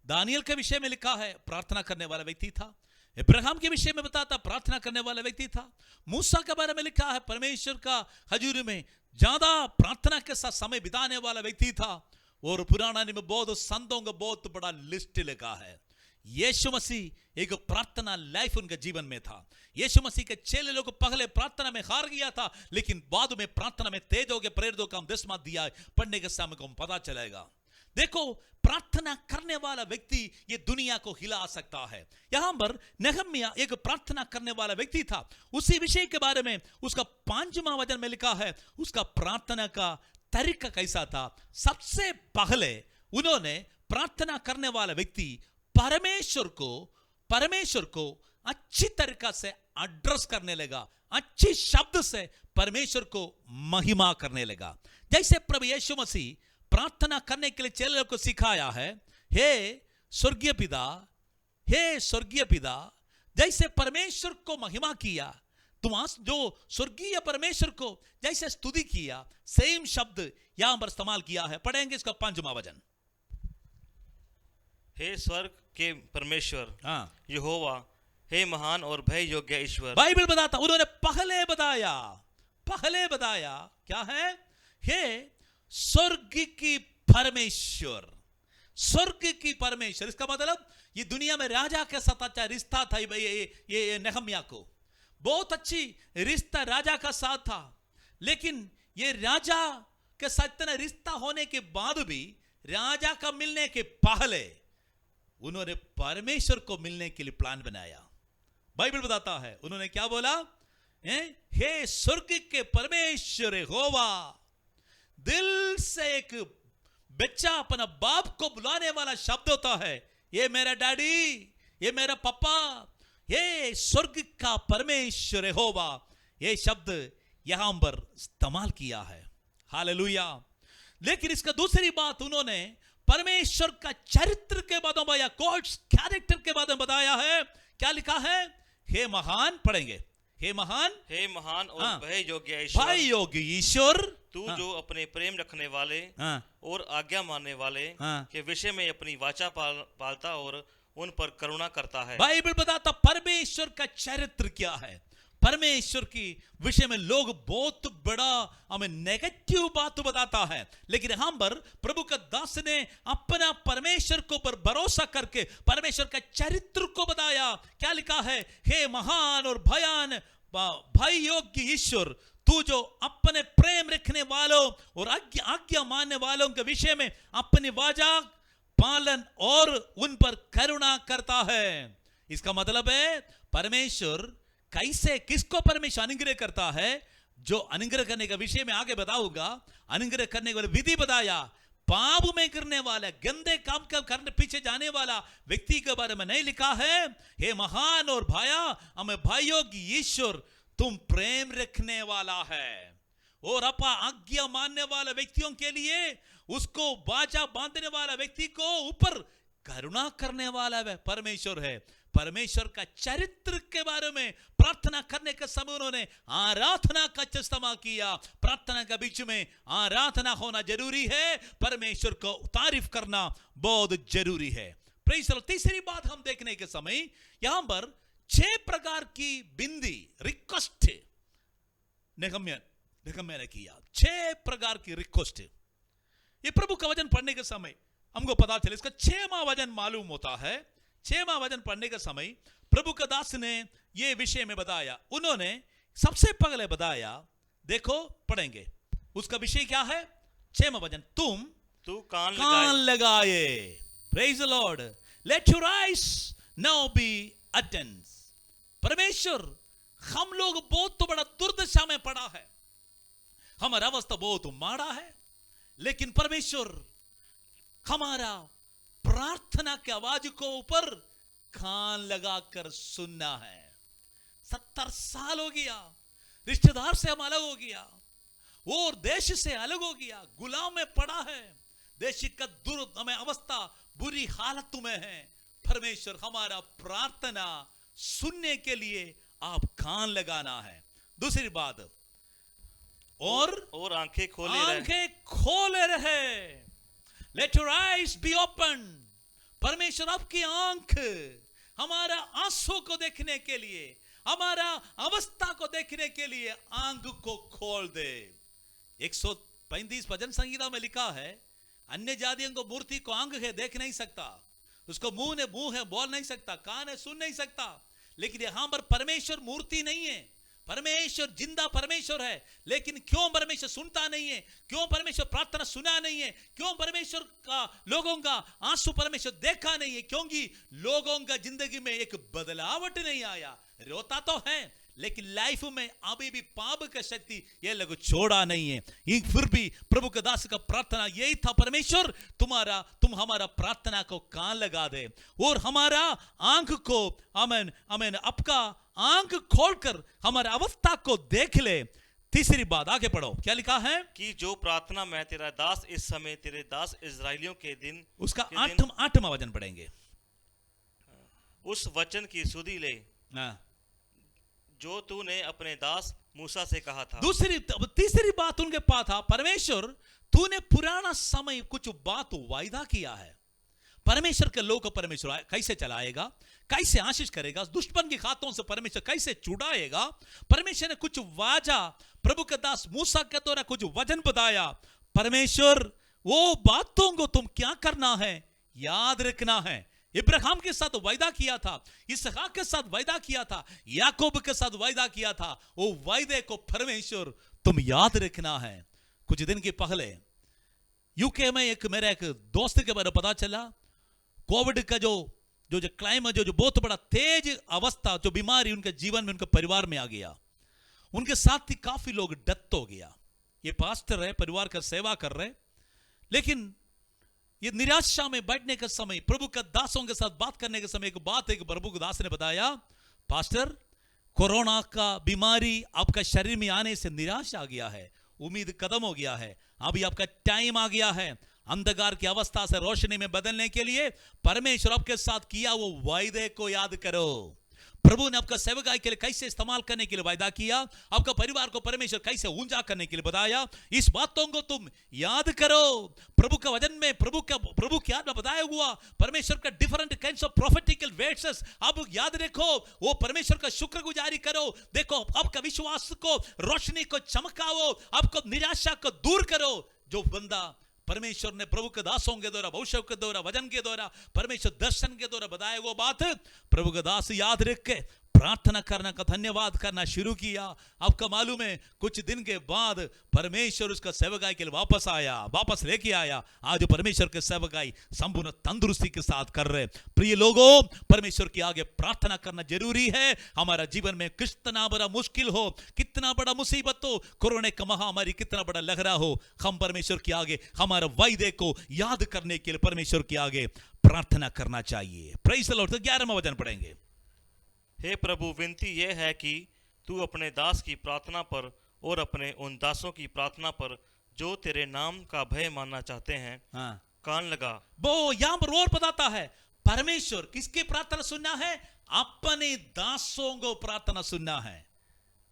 दानियल के विषय में लिखा है प्रार्थना करने वाला व्यक्ति था। इब्राहिम के विषय में बताता प्रार्थना करने वाला व्यक्ति था। मूसा के बारे में लिखा है परमेश्वर का हजूरी में ज्यादा प्रार्थना के साथ समय बिताने वाला व्यक्ति था। और पुराना में बहुत संतों का बहुत बड़ा लिस्ट लिखा है। यीशु मसीह एक प्रार्थना लाइफ उनके जीवन में था। यीशु मसीह के चेले लोग पहले प्रार्थना में हार गया था, लेकिन बाद में प्रार्थना में तेज हो गए। प्रेरितों का हम 10वां दिया है, पढ़ने के समय को हम पता चलेगा। देखो, प्रार्थना करने वाला व्यक्ति ये दुनिया को हिला सकता है। यहां पर नेहम्याह एक प्रार्थना करने वाला व्यक्ति था। उसी विषय के बारे में उसका 5वां वचन में लिखा है उसका प्रार्थना का तरीका कैसा था। सबसे पहले उन्होंने प्रार्थना करने वाला व्यक्ति परमेश्वर को अच्छी तरीका से एड्रेस करने लगा, अच्छी शब्द से परमेश्वर को महिमा करने लगा। जैसे प्रभु यीशु मसीह प्रार्थना करने के लिए चेलों को सिखाया है, हे स्वर्गीय पिता, जैसे परमेश्वर को महिमा किया, तुम जो स्वर्गीय परमेश्वर को जैसे स्तुति किया, सेम शब्द यहां पर इस्तेमाल किया है। पढ़ेंगे इसका 5वां वचन। हे स्वर्ग के परमेश्वर हाँ, यहोवा, हे महान और भय योग्य ईश्वर। बाइबल बताता, उन्होंने पहले बताया क्या है, हे स्वर्ग की परमेश्वर, स्वर्ग की परमेश्वर। इसका मतलब ये दुनिया में राजा के साथ अच्छा रिश्ता था। ये नेहम्याह को बहुत अच्छी रिश्ता राजा का साथ था, लेकिन ये राजा के साथ इतना रिश्ता होने के बाद भी, राजा का मिलने के पहले उन्होंने परमेश्वर को मिलने के लिए प्लान बनाया। बाइबल बताता है उन्होंने क्या बोला, हे स्वर्ग के परमेश्वर यहोवा। दिल से एक बच्चा अपना बाप को बुलाने वाला शब्द होता है, ये मेरा डैडी, ये मेरा पापा, ये स्वर्ग का परमेश्वर यहोवा। ये शब्द यहां पर इस्तेमाल किया है। हालेलुया। लेकिन इसका दूसरी बात उन्होंने परमेश्वर का चरित्र के बाद बताया, गॉड्स कैरेक्टर के बाद में बताया है। क्या लिखा है, हे महान, पढ़ेंगे, हे महान और भय योग्य ईश्वर, भय योग्य ईश्वर, तू जो अपने प्रेम रखने वाले और आज्ञा मानने वाले के विषय में अपनी वाचा पालता और उन पर करुणा करता है। बाइबल बताता परमेश्वर का चरित्र क्या है, परमेश्वर की विषय में लोग बहुत बड़ा हमें नेगेटिव बात बताता है, लेकिन यहां पर प्रभु का दास ने अपना परमेश्वर को पर भरोसा करके परमेश्वर का चरित्र को बताया। क्या लिखा है? हे महान और भयान भय योग्य ईश्वर, तू जो अपने प्रेम रखने वालों और आज्ञा मानने वालों के विषय में अपनी वाचा पालन और उन पर करुणा करता है। इसका मतलब है परमेश्वर कैसे, किसको परमेश्वर अनुग्रह करता है? जो अनुग्रह करने का विषय में आगे बताऊंगा। अनुग्रह करने वाली विधि बताया। पाप में करने वाला, गंदे काम का करने पीछे जाने वाला व्यक्ति के बारे में नहीं लिखा है हे महान और भाया हमें भाइयों की ईश्वर तुम प्रेम रखने वाला है, और अपा आज्ञा मानने वाले व्यक्तियों के लिए, उसको वाचा बांधने वाला व्यक्ति को ऊपर करुणा करने वाला परमेश्वर है। परमेश्वर का चरित्र के बारे में प्रार्थना करने के समय उन्होंने आराधना का इस्तेमाल किया। प्रार्थना के बीच में आराधना होना जरूरी है, परमेश्वर को तारीफ करना बहुत जरूरी है। Praise the Lord. तीसरी बात हम देखने के समय यहां पर 6 प्रकार की बिंदी रिक्वेस्ट नेहम्याह ने किया। 6 प्रकार की रिक्वेस्ट। ये प्रभु का वचन पढ़ने के समय हमको पता चले, इसका 6वां वचन मालूम होता है। 6वां वचन पढ़ने के समय प्रभु का दास ने ये विषय में बताया। उन्होंने सबसे पहले बताया, देखो पढ़ेंगे, उसका विषय क्या है? 6वां वचन, तू कान लगाए। Praise the Lord. Let your eyes now be attend. परमेश्वर, हम लोग बहुत तो बड़ा दुर्दशा में पड़ा है, हमारा अवस्था बहुत माड़ा है, लेकिन परमेश्वर हमारा प्रार्थना के आवाज को ऊपर कान लगाकर सुनना है। 70 साल हो गया, रिश्तेदार से हम अलग हो गया और देश से अलग हो गया, गुलाम में पड़ा है, देश का हमें अवस्था बुरी हालत में है। परमेश्वर हमारा प्रार्थना सुनने के लिए आप कान लगाना है। दूसरी बात, और आंखें खोले रहे। Late your eyes be open. परमेश्वर आपकी आंख हमारा आंसू को देखने के लिए, हमारा अवस्था को देखने के लिए आंख को खोल दे। 135 भजन संगीता में लिखा है, अन्य जातियों को मूर्ति को आंख है देख नहीं सकता, उसको मुंह है बोल नहीं सकता, कान है सुन नहीं सकता, लेकिन यहां पर परमेश्वर मूर्ति नहीं है, परमेश्वर जिंदा परमेश्वर है। लेकिन क्यों परमेश्वर सुनता नहीं है? क्यों परमेश्वर प्रार्थना सुना नहीं है? क्यों परमेश्वर का लोगों का आंसू परमेश्वर देखा नहीं है? क्योंकि लोगों का जिंदगी में एक बदलावट नहीं आया। रोता तो है, लेकिन लाइफ में अभी भी पाप का शक्ति ये लोग छोड़ा नहीं है। फिर भी प्रभु के दास का प्रार्थना यही था, परमेश्वर तुम हमारा प्रार्थना को कान लगा दे और हमारा आंख को आमेन आपका आंख खोलकर हमारा अवस्था को देख ले। तीसरी बात आगे पढ़ो, क्या लिखा है? कि जो प्रार्थना मैं तेरा दास इस समय तेरे दास इस्राएलियों के दिन, उसका 8वां वचन पढ़ेंगे। उस वचन की सुधि ले जो तूने अपने दास मूसा से कहा था। तीसरी बात उनके पास था, परमेश्वर तूने पुराना समय कुछ बात वायदा किया है। परमेश्वर के लोग को परमेश्वर कैसे चलाएगा, कैसे आशीष करेगा, दुश्मन के हाथों से परमेश्वर कैसे छुड़ाएगा। परमेश्वर ने कुछ वाचा प्रभु के दास मूसा के द्वारा कुछ वचन बताया। परमेश्वर वो बातों को तुम क्या करना है, याद रखना है। इब्राहिम के साथ वायदा किया था, इसहाक के साथ वायदा किया था, याकूब के साथ वायदा किया था, वो वायदे को परमेश्वर तुम याद रखना है। कुछ दिन के पहले यूके में मेरा एक दोस्त के बारे में पता चला, कोविड का जो क्लाइमेट जो बहुत बड़ा तेज अवस्था, जो बीमारी उनके जीवन में उनके परिवार में आ गया, उनके साथ ही काफी लोग डेथ हो गया। ये पास्टर है, परिवार का सेवा कर रहे, लेकिन ये निराशा में बैठने के समय प्रभु के दासों के साथ बात करने के समय एक प्रभु के दास ने बताया, पास्टर कोरोना का बीमारी आपका शरीर में आने से निराश आ गया है, उम्मीद खत्म हो गया है, अभी आपका टाइम आ गया है अंधकार की अवस्था से रोशनी में बदलने के लिए। परमेश्वर आपके साथ किया वो वायदे को याद करो। प्रभु ने आपका सेवकाई के लिए कैसे इस्तेमाल करने के लिए वायदा किया, आपका परिवार को परमेश्वर कैसे ऊंचा करने के लिए बताया, इस बातों को तुम याद करो। प्रभु का वचन में प्रभु क्या बताया हुआ परमेश्वर का डिफरेंट काइंड्स ऑफ प्रोफेटिकल वर्सेस आप याद रखो, वो परमेश्वर का शुक्रगुजारी करो। देखो आपका विश्वास को रोशनी को चमकाओ, आपको निराशा को दूर करो। जो बंदा परमेश्वर ने प्रभु के दासों के द्वारा, भविष्य के द्वारा, वचन के द्वारा, परमेश्वर दर्शन के द्वारा बताए वो बात प्रभु के दास याद रख के प्रार्थना करना का धन्यवाद करना शुरू किया। आपका मालूम है कुछ दिन के बाद परमेश्वर उसका सेवकाई के लिए वापस लेके आया। आज परमेश्वर के सेवकाई संपूर्ण तंदुरुस्ती के साथ कर रहे। प्रिय लोगों, परमेश्वर के आगे प्रार्थना करना जरूरी है। हमारा जीवन में कितना बड़ा मुश्किल हो, कितना बड़ा मुसीबत हो, कोरोना का महामारी कितना बड़ा लहरा हो, हम परमेश्वर के आगे हमारे वायदे को याद करने के लिए परमेश्वर के आगे प्रार्थना करना चाहिए। Praise the Lord. 11वां वचन पढ़ेंगे। हे प्रभु, विनती यह है कि तू अपने दास की प्रार्थना पर और अपने उन दासों की प्रार्थना पर जो तेरे नाम का भय मानना चाहते हैं कान लगा। वो यहां पर और बताता है परमेश्वर किसकी प्रार्थना सुनना है? अपने दासों को प्रार्थना सुनना है।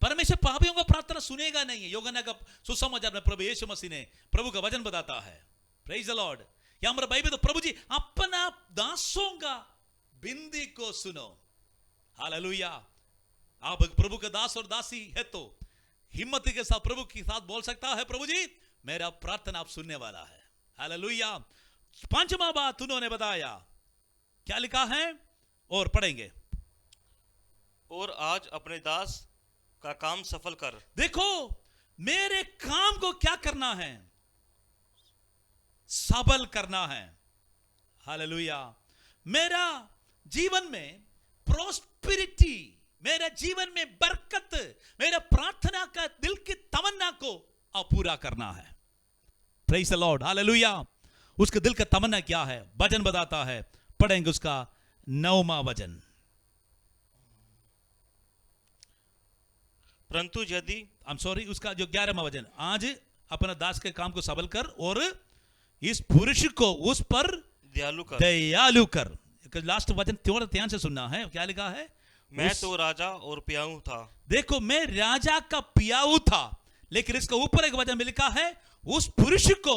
परमेश्वर पापियों को प्रार्थना सुनेगा नहीं है। यूहन्ना का सुसमाचार में प्रभु यीशु मसीह ने प्रभु का वचन बताता है। Praise the Lord. यहां पर बाइबल तो प्रभु जी अपना दासों का बिंदी को सुनो। हालेलुया। आप प्रभु का दास और दासी है तो हिम्मत के साथ प्रभु के साथ बोल सकता है, प्रभु जी मेरा प्रार्थना आप सुनने वाला है। हालेलुया। 5वां बात उन्होंने बताया, क्या लिखा है और पढ़ेंगे। और आज अपने दास का काम सफल कर। देखो मेरे काम को क्या करना है? सबल करना है। हालेलुया। मेरा जीवन में प्रोस्पेरिटी, मेरे जीवन में बरकत, मेरा प्रार्थना का दिल की तमन्ना को आप पूरा करना है। Praise the Lord. हालेलुया। उसके दिल का तमन्ना क्या है? वचन बताता है, पढ़ेंगे उसका 9वां वचन। परंतु यदि उसका जो 11वां वचन, आज अपना दास के काम को सबल कर और इस पुरुष को उस पर दयालु कर। लास्ट वचन थोड़ा ध्यान से सुनना है, क्या लिखा है? मैं तो राजा और पियाऊ था। देखो मैं राजा का पियाऊ था, लेकिन इसका ऊपर एक वचन में लिखा है उस पुरुष को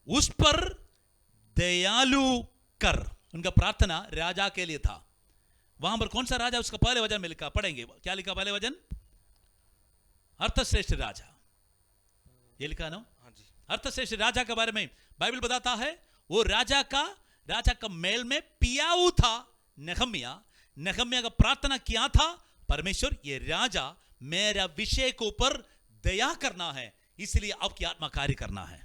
उस पर दयालु कर। उनका प्रार्थना राजा के लिए था। वहां पर कौन सा राजा? उसका पहले वचन में लिखा, पढ़ेंगे क्या लिखा पहले वचन? अर्थश्रेष्ठ राजा, ये लिखा ना? हाँ जी। अर्थश्रेष्ठ राजा के बारे में बाइबल बताता है वो राजा का मेल में पियाऊ था नहम्या का प्रार्थना किया था, परमेश्वर ये राजा मेरा विषय के ऊपर दया करना है, इसलिए आपकी आत्मा कार्य करना है।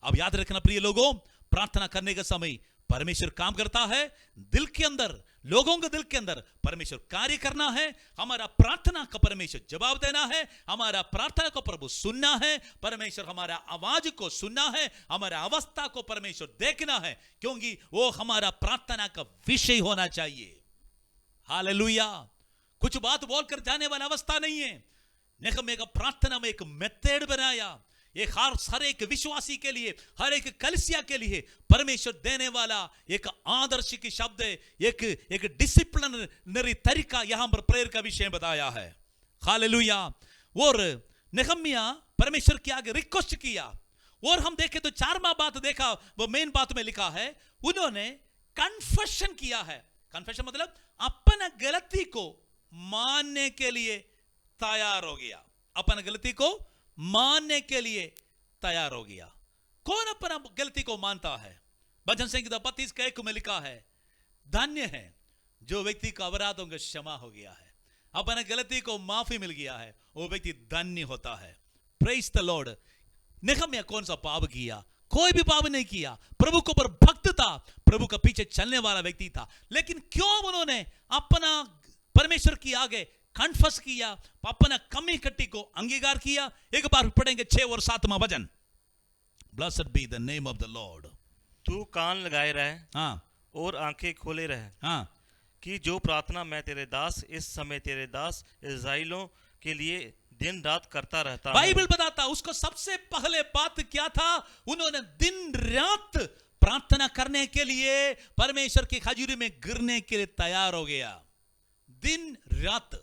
अब याद रखना प्रिय लोगों, प्रार्थना करने के समय परमेश्वर काम करता है दिल के अंदर, लोगों के दिल के अंदर परमेश्वर कार्य करना है। हमारा प्रार्थना का परमेश्वर जवाब देना है, हमारा प्रार्थना को प्रभु सुनना है, परमेश्वर हमारा आवाज को सुनना है, हमारा अवस्था को परमेश्वर देखना है, क्योंकि वो हमारा प्रार्थना का विषय होना चाहिए। हालेलुया। कुछ बात बोलकर जाने वाला अवस्था नहीं है। नेहम्या का प्रार्थना में एक मेथड बनाया, हर एक विश्वासी के लिए, हर एक कलीसिया के लिए परमेश्वर देने वाला एक आदर्श की शब्द है, एक डिसिप्लिनरी तरीका यहां पर प्रेयर का विषय बताया है। हालेलुया। और नेहम्या परमेश्वर के आगे रिक्वेस्ट किया, और हम देखें तो 4वां बात देखा, वो मेन बात में लिखा है उन्होंने कन्फेशन किया है। कन्फेशन मतलब अपना गलती को मानने के लिए तैयार हो गया, अपना गलती को मानने के लिए तैयार हो गया। कौन अपना गलती को मानता है? भजन संहिता 32:1 में लिखा है, धन्य है जो व्यक्ति का अपराधों का क्षमा हो गया है, अपना गलती को माफी मिल गया है, वो व्यक्ति धन्य होता है। Praise the Lord. नेहम्या कौन सा पाप किया? कोई भी पाप नहीं किया, प्रभु को पर भक्त था, प्रभु का पीछे चलने वाला व्यक्ति था, लेकिन क्यों उन्होंने अपना परमेश्वर की आगे कन्फेस किया, अपना कमी कट्टी को अंगीकार किया? एक बार पढ़ेंगे 6 और 7वां वचन। Blessed be the name of the Lord. तू कान लगाए रहे, हाँ, और आंखें खोले रहे, हाँ, कि जो प्रार्थना मैं तेरे दास इस समय तेरे दास इस्राएलियों के लिए दिन रात करता रहता हूं। बाइबल बताता उसको सबसे पहले बात क्या था? उन्होंने दिन रात प्रार्थना करने के लिए परमेश्वर की हजूरी में गिरने के लिए तैयार हो गया। दिन रात।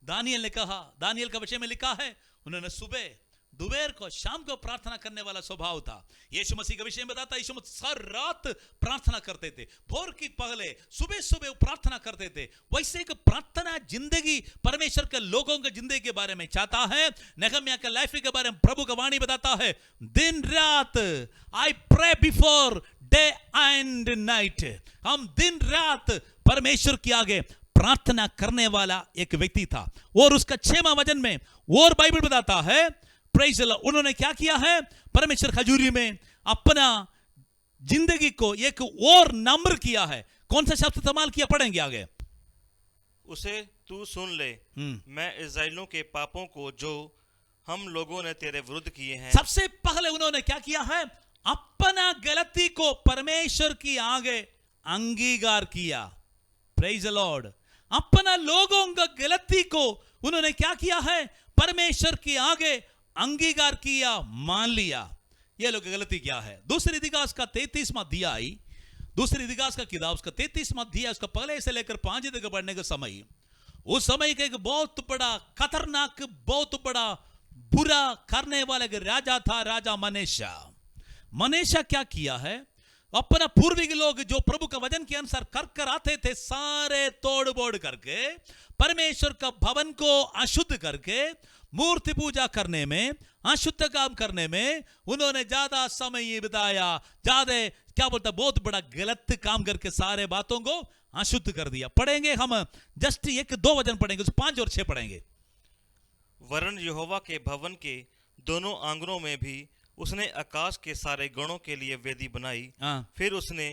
दानियल ने कहा, दानियल का विषय में लिखा है, उन्होंने सुबह दोपहर को शाम को प्रार्थना करने वाला स्वभाव था। यीशु मसीह के विषय में बताता है, यीशु मसीह सारी रात प्रार्थना करते थे, भोर की पहले सुबह सुबह प्रार्थना करते थे। वैसे एक प्रार्थना जिंदगी परमेश्वर के लोगों के जिंदगी के बारे में चाहता है। नहम्याह के लाइफ के बारे में प्रभु का वाणी बताता है, दिन रात I pray before day and night. हम दिन रात परमेश्वर के आगे प्रार्थना करने वाला एक व्यक्ति था। और उसका 6वां वचन में और बाइबल बताता है, प्रेज़ द लॉर्ड, उन्होंने क्या किया है, परमेश्वर खजूरी में अपना जिंदगी को एक और नम्र किया है। कौन सा शब्द इस्तेमाल किया, पढ़ेंगे आगे। उसे तू सुन ले, मैं इस्राएलियों के पापों को जो हम लोगों ने तेरे विरुद्ध किए हैं। सबसे पहले उन्होंने क्या किया है, अपना गलती को परमेश्वर की आगे अंगीकार किया। प्रेज़ द लॉर्ड, अपना लोगों का गलती को उन्होंने क्या किया है, परमेश्वर की आगे अंगीकार किया, मान लिया। ये लोग गलती क्या है। दूसरी इतिहास का 33वां अध्याय, दूसरी इतिहास का किताब उसका 33वां अध्याय, उसका पहले से लेकर 5 तक पढ़ने के समय, उस समय का एक बहुत बड़ा खतरनाक, बहुत बड़ा बुरा करने वाला एक राजा था, राजा मनेशा। मनेशा क्या किया है, अपना पूर्वी के लोग जो प्रभु का वचन के अनुसार कर आते थे, सारे तोड़ बोड़ करके परमेश्वर का भवन को अशुद्ध करके मूर्ति पूजा करने में, अशुद्ध काम करने में उन्होंने ज्यादा समय बिताया। ज्यादा क्या बोलता, बहुत बड़ा गलत काम करके सारे बातों को अशुद्ध कर दिया। पढ़ेंगे हम, जस्ट 1-2 वचन पढ़ेंगे, 5 और 6 पढ़ेंगे। वरन यहोवा के भवन के दोनों आंगनों में भी उसने आकाश के सारे गणों के लिए वेदी बनाई। फिर उसने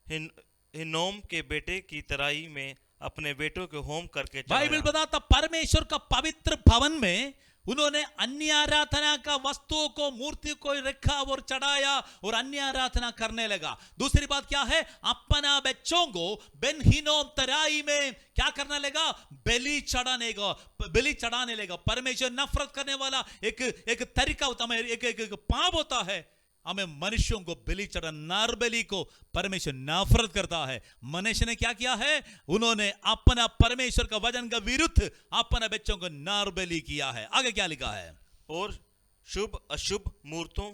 हिन्नोम के बेटे की तराई में अपने बेटों को होम करके बाइबल बताता, परमेश्वर का पवित्र भवन में उन्होंने अन्य आराधना का वस्तुओं को, मूर्ति को रखा और चढ़ाया और अन्य आराधना करने लगा। दूसरी बात क्या है, अपना बच्चों को बेन हिनोम तराई में क्या करने लगा, बलि चढ़ाने लगा। परमेश्वर नफरत करने वाला एक तरीका होता है, एक पाप होता है, हमें मनुष्यों को बलि चढ़ा, नर बलि को परमेश्वर नफरत करता है। मनुष्य ने क्या किया है, उन्होंने अपना परमेश्वर का वचन का विरुद्ध अपने बच्चों को नर बलि किया है। आगे क्या लिखा है, और शुभ अशुभ मूर्तों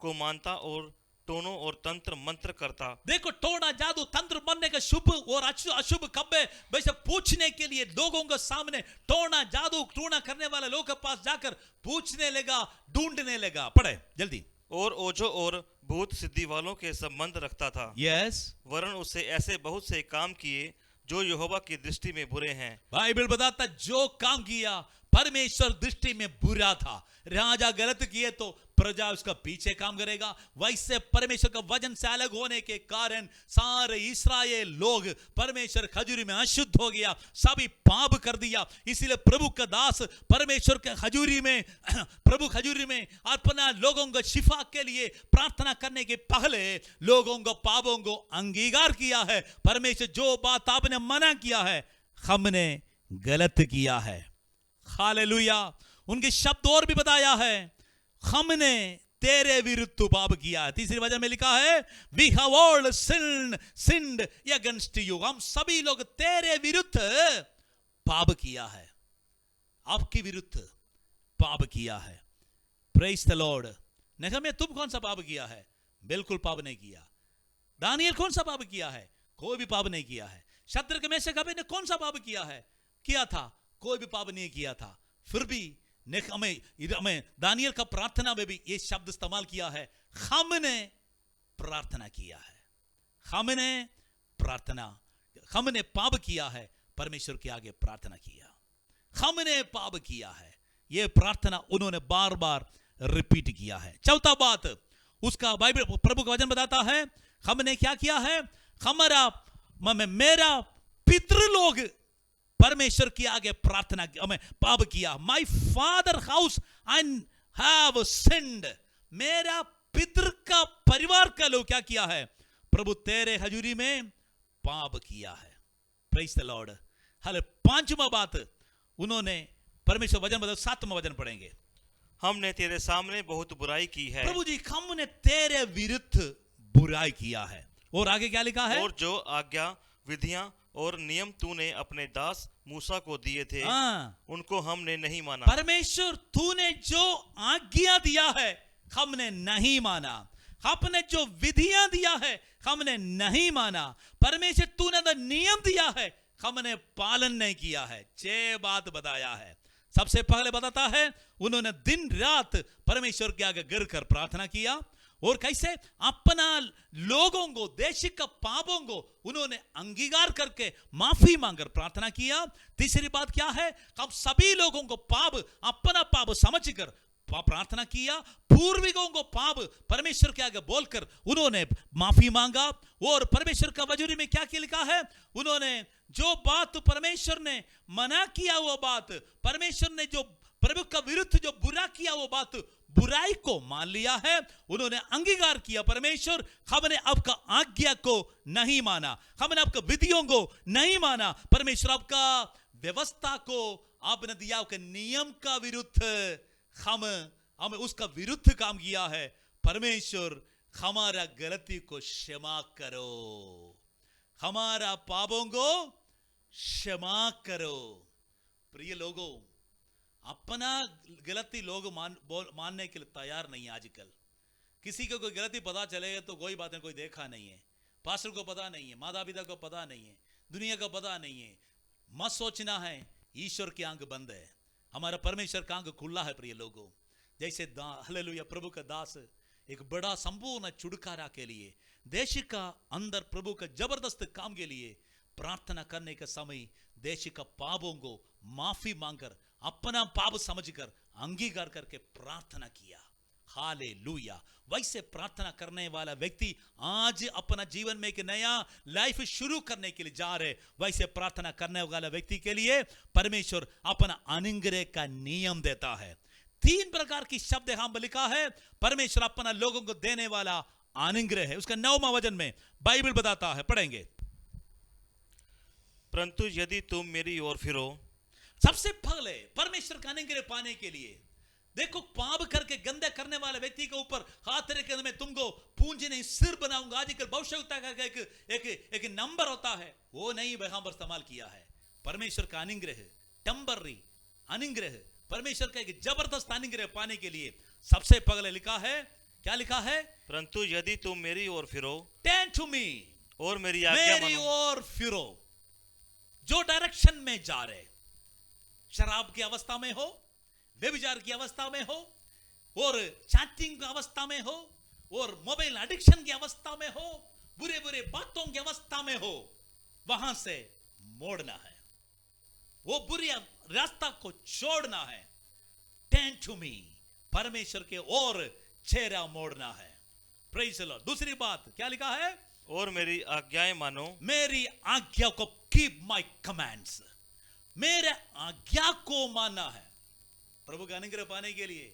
को मानता और टोनों और तंत्र मंत्र करता। देखो, टोना जादू तंत्र बनने का शुभ और अशुभ कब है, वैसे पूछने के लिए लोगों के सामने टोना जादू टोना करने वाले लोग के पास जाकर पूछने लगा, ढूंढने लगा। पढ़े जल्दी। और ओझो और भूत सिद्धि वालों के संबंध रखता था। यस, वरन उससे ऐसे बहुत से काम किए जो यहोवा की दृष्टि में बुरे हैं। बाइबल बताता, जो काम किया परमेश्वर दृष्टि में बुरा था। राजा गलत किए तो प्रजा उसका पीछे काम करेगा। वैसे परमेश्वर का वचन से अलग होने के कारण सारे इस्राएल लोग, परमेश्वर खजूरी में अशुद्ध हो गया, सभी पाप कर दिया। इसीलिए प्रभु का दास परमेश्वर के खजूरी में, प्रभु खजूरी में अपना लोगों को शिफा के लिए प्रार्थना करने के पहले लोगों को पापों को अंगीकार किया है। परमेश्वर जो बात आपने मना किया है, हमने गलत किया है। हालेलुया। उनके शब्द और भी बताया है, हमने तेरे विरुद्ध पाप किया है। तीसरी वचन में लिखा है, we have all sinned against you। हम सभी लोग तेरे विरुद्ध पाप किया है, आपके विरुद्ध पाप किया है। Praise the Lord. नहम्याह, तुम कौन सा पाप किया है? बिल्कुल पाप नहीं किया। दानियल कौन सा पाप किया है? कोई भी पाप नहीं किया है। शद्रक मेशक अबेदnego ने कौन सा पाप किया है? किया था, कोई भी पाप नहीं किया था। फिर भी हमें दानियल का प्रार्थना में भी ये शब्द इस्तेमाल किया है, हमने प्रार्थना किया है, हमने पाप किया है, परमेश्वर के आगे प्रार्थना किया, हमने पाप किया है। ये प्रार्थना उन्होंने बार बार रिपीट किया है। चौथा बात, उसका बाइबल प्रभु का वचन बताता है, हमने क्या किया है, मेरा पितृलोग परमेश्वर के आगे प्रार्थना, हमें पाप किया। My father house I have sinned. मेरा पितृ का परिवार का लोग क्या किया है, प्रभु तेरे हजूरी में पाप किया है। Praise the Lord. हाले पांचवा बात, उन्होंने परमेश्वर वचन बदल 7वां वचन पढ़ेंगे, हमने तेरे सामने बहुत बुराई की है। प्रभु जी, हमने तेरे विरुद्ध बुराई किया है। और आगे क्या लिखा है, और जो आज्ञा विधियां और नियम तूने अपने दास मूसा को दिए थे हाँ, उनको हमने नहीं माना। परमेश्वर तूने जो आज्ञा दिया है हमने नहीं माना, आपने जो विधियां दिया है हमने नहीं माना, परमेश्वर तूने जो नियम दिया है हमने पालन नहीं किया है। 6 बात बताया है। सबसे पहले बताता है उन्होंने दिन रात परमेश्वर के आगे गिर कर प्रार्थना किया, और कैसे अपना लोगों को, देश का पापों को उन्होंने अंगीकार करके माफी मांगकर प्रार्थना किया। तीसरी बात क्या है, हम सभी लोगों को पाप, अपना पाप समझकर प्रार्थना किया। पूर्विकों को पाप परमेश्वर के आगे बोलकर उन्होंने माफी मांगा। और परमेश्वर का वचन में क्या क्या लिखा है, उन्होंने जो बात परमेश्वर ने मना किया वो बात, परमेश्वर ने जो प्रभु का विरुद्ध जो बुरा किया वो बात, बुराई को मान लिया है, उन्होंने अंगीकार किया। परमेश्वर हमने आपका आज्ञा को नहीं माना, हमने आपका विधियों को नहीं माना, परमेश्वर आपका व्यवस्था को आपने दिया, आपके नियम का विरुद्ध हमें उसका विरुद्ध काम किया है। परमेश्वर हमारा गलती को क्षमा करो, हमारा पापों को क्षमा करो। प्रिय लोगों, अपना गलती लोग मानने के लिए तैयार नहीं है। आजकल किसी को कोई गलती पता चले तो कोई बात नहीं, कोई देखा नहीं है, पास्टर को पता नहीं है, माता पिता को पता नहीं है, दुनिया को पता नहीं है। मत सोचना है ईश्वर की आंख बंद है, हमारा परमेश्वर का आंख खुला है। प्रिय लोगों, जैसे हालेलुया प्रभु का दास एक बड़ा संपूर्ण छुटकारा के लिए देश का अंदर प्रभु का जबरदस्त काम के लिए प्रार्थना करने के समय देश का पापों को माफी मांगकर अपना पाप समझकर अंगीकार करके प्रार्थना किया। हालेलुया। वैसे प्रार्थना करने वाला व्यक्ति आज अपना जीवन में एक नया लाइफ शुरू करने के लिए जा रहे, वैसे प्रार्थना करने वाला व्यक्ति के लिए परमेश्वर अपना अनुग्रह का नियम देता है। 3 प्रकार की शब्द यहां पर लिखा है, परमेश्वर अपना लोगों को देने वाला अनुग्रह है। उसका 9वां वचन में बाइबल बताता है, पढ़ेंगे। परंतु यदि तुम मेरी ओर फिरो। सबसे पहले परमेश्वर का अनुग्रह पाने के लिए देखो, पाप करके गंदे करने वाले व्यक्ति के ऊपर हाथ रखे मैं तुमको पूंजी नहीं सिर बनाऊंगा। आजकल भविष्यवक्ता का एक नंबर होता है, वो नहीं वहां पर इस्तेमाल किया है। परमेश्वर का अनुग्रह, टेम्पररी अनुग्रह, परमेश्वर का एक जबरदस्त अनुग्रह पाने के लिए सबसे पहले लिखा है, क्या लिखा है? परंतु यदि तुम मेरी ओर फिरो, टर्न टू मी, और मेरी आज्ञा मेरी मानो। ओर फिरो। जो डायरेक्शन में जा रहे, शराब की अवस्था में हो, व्यभिचार की अवस्था में हो, और चैटिंग की अवस्था में हो, और मोबाइल एडिक्शन की अवस्था में हो, बुरे बुरे बातों की अवस्था में हो, वहां से मोड़ना है, वो बुरी रास्ता को छोड़ना है। टर्न टू मी, परमेश्वर के ओर चेहरा मोड़ना है। Praise the Lord. दूसरी बात क्या लिखा है? और मेरी आज्ञाएं मानो। मेरी आज्ञा को, कीप माई कमांड्स, मेरे आज्ञा को मानना है। प्रभु का अनुग्रह पाने के लिए,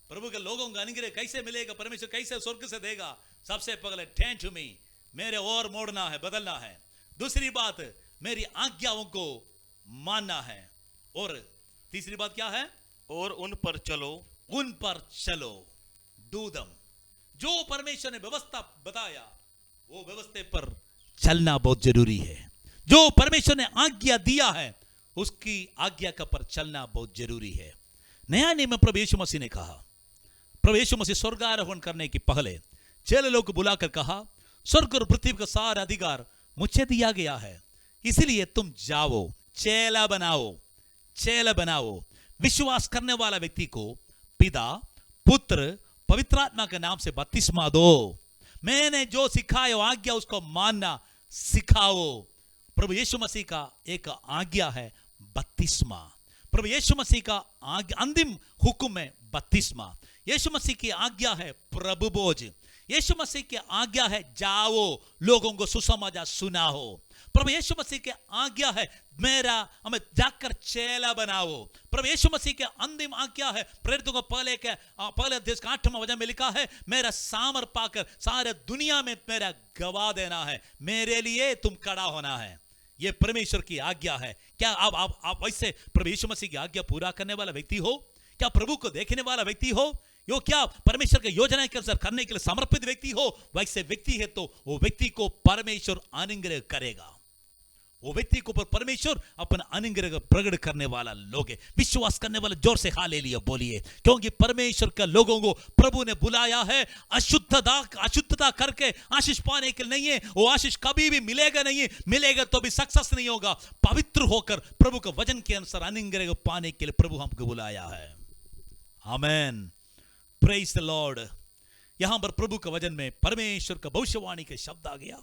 प्रभु के लोगों का अनुग्रह कैसे मिलेगा, परमेश्वर कैसे स्वर्ग से देगा? सबसे पहले टर्न टू मी, मेरे ओर मोड़ना है, बदलना है। दूसरी बात, मेरी आज्ञाओं को मानना है। और तीसरी बात क्या है? और उन पर चलो। उन पर चलो, डू दम। जो परमेश्वर ने व्यवस्था बताया वो व्यवस्था पर चलना बहुत जरूरी है। जो परमेश्वर ने आज्ञा दिया है उसकी आज्ञा का पर चलना बहुत जरूरी है। नया नियम में प्रभु यीशु मसीह ने कहा, प्रभु यीशु मसीह स्वर्गारोहण करने के पहले चेले लोग को बुलाकर कहा, स्वर्ग और पृथ्वी का सारा अधिकार मुझे दिया गया है, इसलिए तुम जाओ, चेला बनाओ, चेला बनाओ। विश्वास करने वाला व्यक्ति को पिता, पुत्र, पवित्र आत्मा के नाम से बपतिस्मा दो। मैंने जो सिखाया आज्ञा उसको मानना सिखाओ। प्रभु यीशु मसीह का एक आज्ञा है बपतिस्मा। प्रभु यीशु मसीह का अंतिम हुक्म है बपतिस्मा। यीशु मसीह की आज्ञा है प्रभु भोज। यीशु मसीह की आज्ञा है जाओ, लोगों को सुसमाचार सुनाओ। प्रभु यीशु मसीह की आज्ञा है मेरा हमें जाकर चेला बनाओ। प्रभु यीशु मसीह के अंतिम आज्ञा है प्रेरितों को पहले अध्याय का 8वां वचन में लिखा है, मेरा सामर पाकर सारे दुनिया में मेरा गवाह देना है, मेरे लिए तुम खड़ा होना है। ये परमेश्वर की आज्ञा है। क्या आप वैसे प्रभु यीशु मसीह की आज्ञा पूरा करने वाला व्यक्ति हो? क्या प्रभु को देखने वाला व्यक्ति हो? यो क्या परमेश्वर की योजना के अनुसार करने के लिए समर्पित व्यक्ति हो? वैसे व्यक्ति है तो वो व्यक्ति को परमेश्वर अनुग्रह करेगा, वो व्यक्ति के ऊपर परमेश्वर अपना अनुग्रह प्रकट करने वाला लोग है। विश्वास करने वाले जोर से हालेलुया बोलिए, क्योंकि परमेश्वर का लोगों को प्रभु ने बुलाया है अशुद्धता करके आशीष पाने के लिए नहीं है। वो आशीष कभी भी मिलेगा नहीं, मिलेगा तो भी सक्सेस नहीं होगा। पवित्र होकर प्रभु के वचन के अनुसार अनुग्रह पाने के लिए प्रभु हमको बुलाया है। आमेन, प्रेज द लॉर्ड। यहां पर प्रभु के वचन में परमेश्वर का भविष्यवाणी के शब्द आ गया,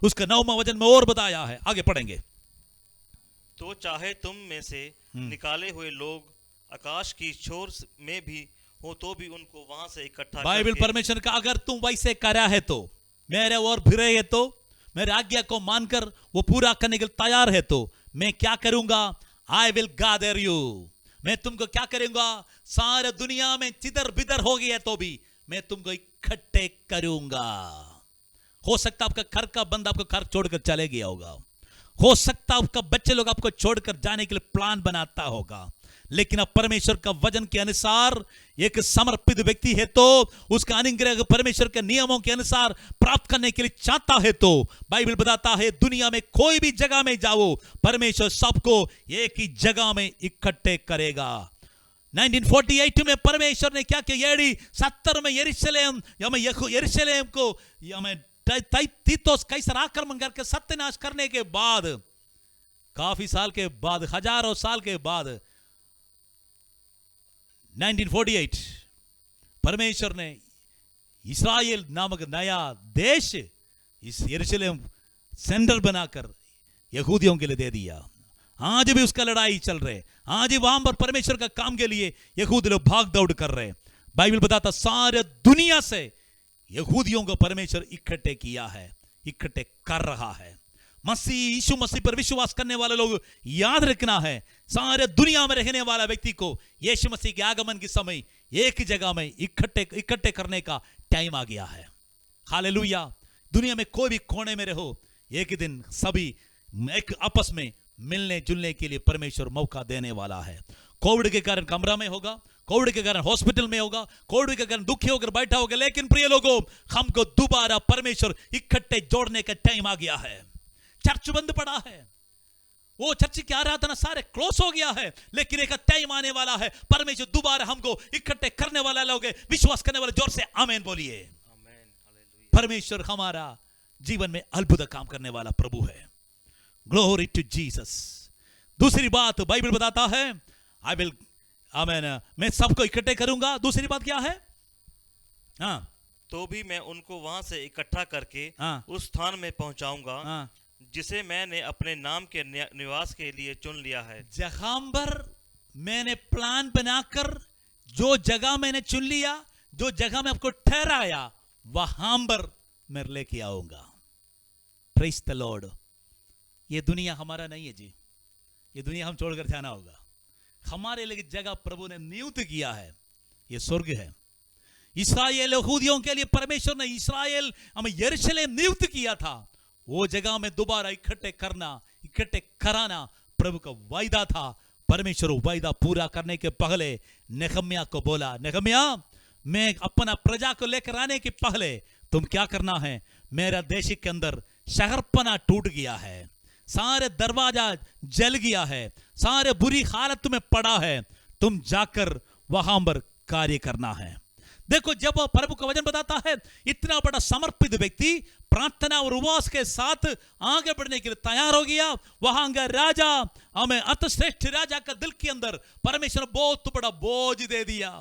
उसका 9वां वचन में और बताया है, आगे पढ़ेंगे। तो चाहे तुम में से निकाले हुए लोग आकाश की छोर में भी हो तो भी उनको वहां से इकट्ठा बाइबल करके परमेश्वर का अगर तुम वैसे करा है तो, मेरे और फिरे है तो, मेरे आज्ञा को मानकर वो पूरा करने के लिए तैयार है तो मैं क्या करूंगा? आई विल गैदर यू, मैं तुमको क्या करूंगा? सारे दुनिया में चिदर बिदर हो गया तो भी मैं तुमको इकट्ठे करूंगा। हो सकता आपका घर का बंदा आपको घर छोड़कर चले गया होगा, हो सकता आपका बच्चे लोग आपको छोड़कर जाने के लिए प्लान बनाता होगा, लेकिन अब परमेश्वर का वचन के अनुसार एक समर्पित व्यक्ति है तो उसका अनुग्रह परमेश्वर के नियमों के अनुसार प्राप्त करने के लिए चाहता है तो बाइबल बताता है दुनिया में कोई भी जगह में जाओ, परमेश्वर सबको एक ही जगह में इकट्ठे करेगा। 1948 में परमेश्वर ने क्या किया? 70 में यरूशलेम को तीतोस कैसर आक्रमण करके सत्यानाश करने के बाद, काफी साल के बाद, हजारों साल के बाद 1948 परमेश्वर ने इस्राएल नामक नया देश इस यरूशलेम सेंटर बनाकर यहूदियों के लिए दे दिया। आज भी उसका लड़ाई चल रहे, आज भी वहां पर परमेश्वर का काम के लिए यहूदी लोग भाग दौड़ कर रहे। बाइबल बताता सारे दुनिया से यहूदियों को परमेश्वर इकट्ठे किया है, इकट्ठे कर रहा है। मसीह यीशु मसीह पर विश्वास करने वाले लोग याद रखना है, सारे दुनिया में रहने वाला व्यक्ति को यीशु मसीह के आगमन के समय एक जगह में इकट्ठे करने का टाइम आ गया है। हालेलुया। दुनिया में कोई भी कोने में रहो, एक दिन सभी एक आपस में मिलने जुलने के लिए परमेश्वर मौका देने वाला है। कोविड के कारण कमरा में होगा, कोविड के कारण हॉस्पिटल में होगा, कोविड के कारण दुखी होकर बैठा होगा, लेकिन प्रिय लोगों हमको दोबारा परमेश्वर इकट्ठे जोड़ने का टाइम आ गया है। चर्च बंद पड़ा है, वो चर्च की आराधना सारे क्लोज हो गया है, लेकिन एक टाइम आने वाला है परमेश्वर दोबारा हमको इकट्ठे करने वाला लोग है। विश्वास करने वाले जोर से आमीन बोलिए। परमेश्वर हमारा जीवन में अद्भुत काम करने वाला प्रभु है। Glory to Jesus. दूसरी बात बाइबल बताता है आई विल, आमीन, मैं सबको इकट्ठे करूंगा। दूसरी बात क्या है? हाँ, तो भी मैं उनको वहां से इकट्ठा करके उस स्थान में पहुंचाऊंगा जिसे मैंने अपने नाम के निवास के लिए चुन लिया है। जहां पर मैंने प्लान बनाकर, जो जगह मैंने चुन लिया, जो जगह में आपको ठहराया, वहां पर मैं लेके आऊंगा। Praise the Lord. ये दुनिया हमारा नहीं है जी, ये दुनिया हम छोड़कर जाना होगा। हमारे लिए जगह प्रभु ने नियुक्त किया है, ये स्वर्ग है। इस्राएल यहूदियों के लिए परमेश्वर ने इस्राएल हमें यरूशलेम नियुक्त किया था, वो जगह में दोबारा इकट्ठे करना, इकट्ठे कराना प्रभु का वायदा था। परमेश्वर वायदा पूरा करने के पहले नेहम्याह को बोला, नेहम्याह मैं अपना प्रजा को लेकर आने के पहले तुम क्या करना है? मेरा देश के अंदर शहरपना टूट गया है, सारे दरवाजा जल गया है, सारे बुरी हालत में पड़ा है, तुम जाकर वहां पर कार्य करना है। देखो, जब प्रभु का वचन बताता है इतना बड़ा समर्पित व्यक्ति प्रार्थना और उपवास के साथ आगे बढ़ने के लिए तैयार हो गया। वहां का राजा, हमें अतश्रेष्ठ राजा का दिल के अंदर परमेश्वर बहुत बड़ा बोझ दे दिया,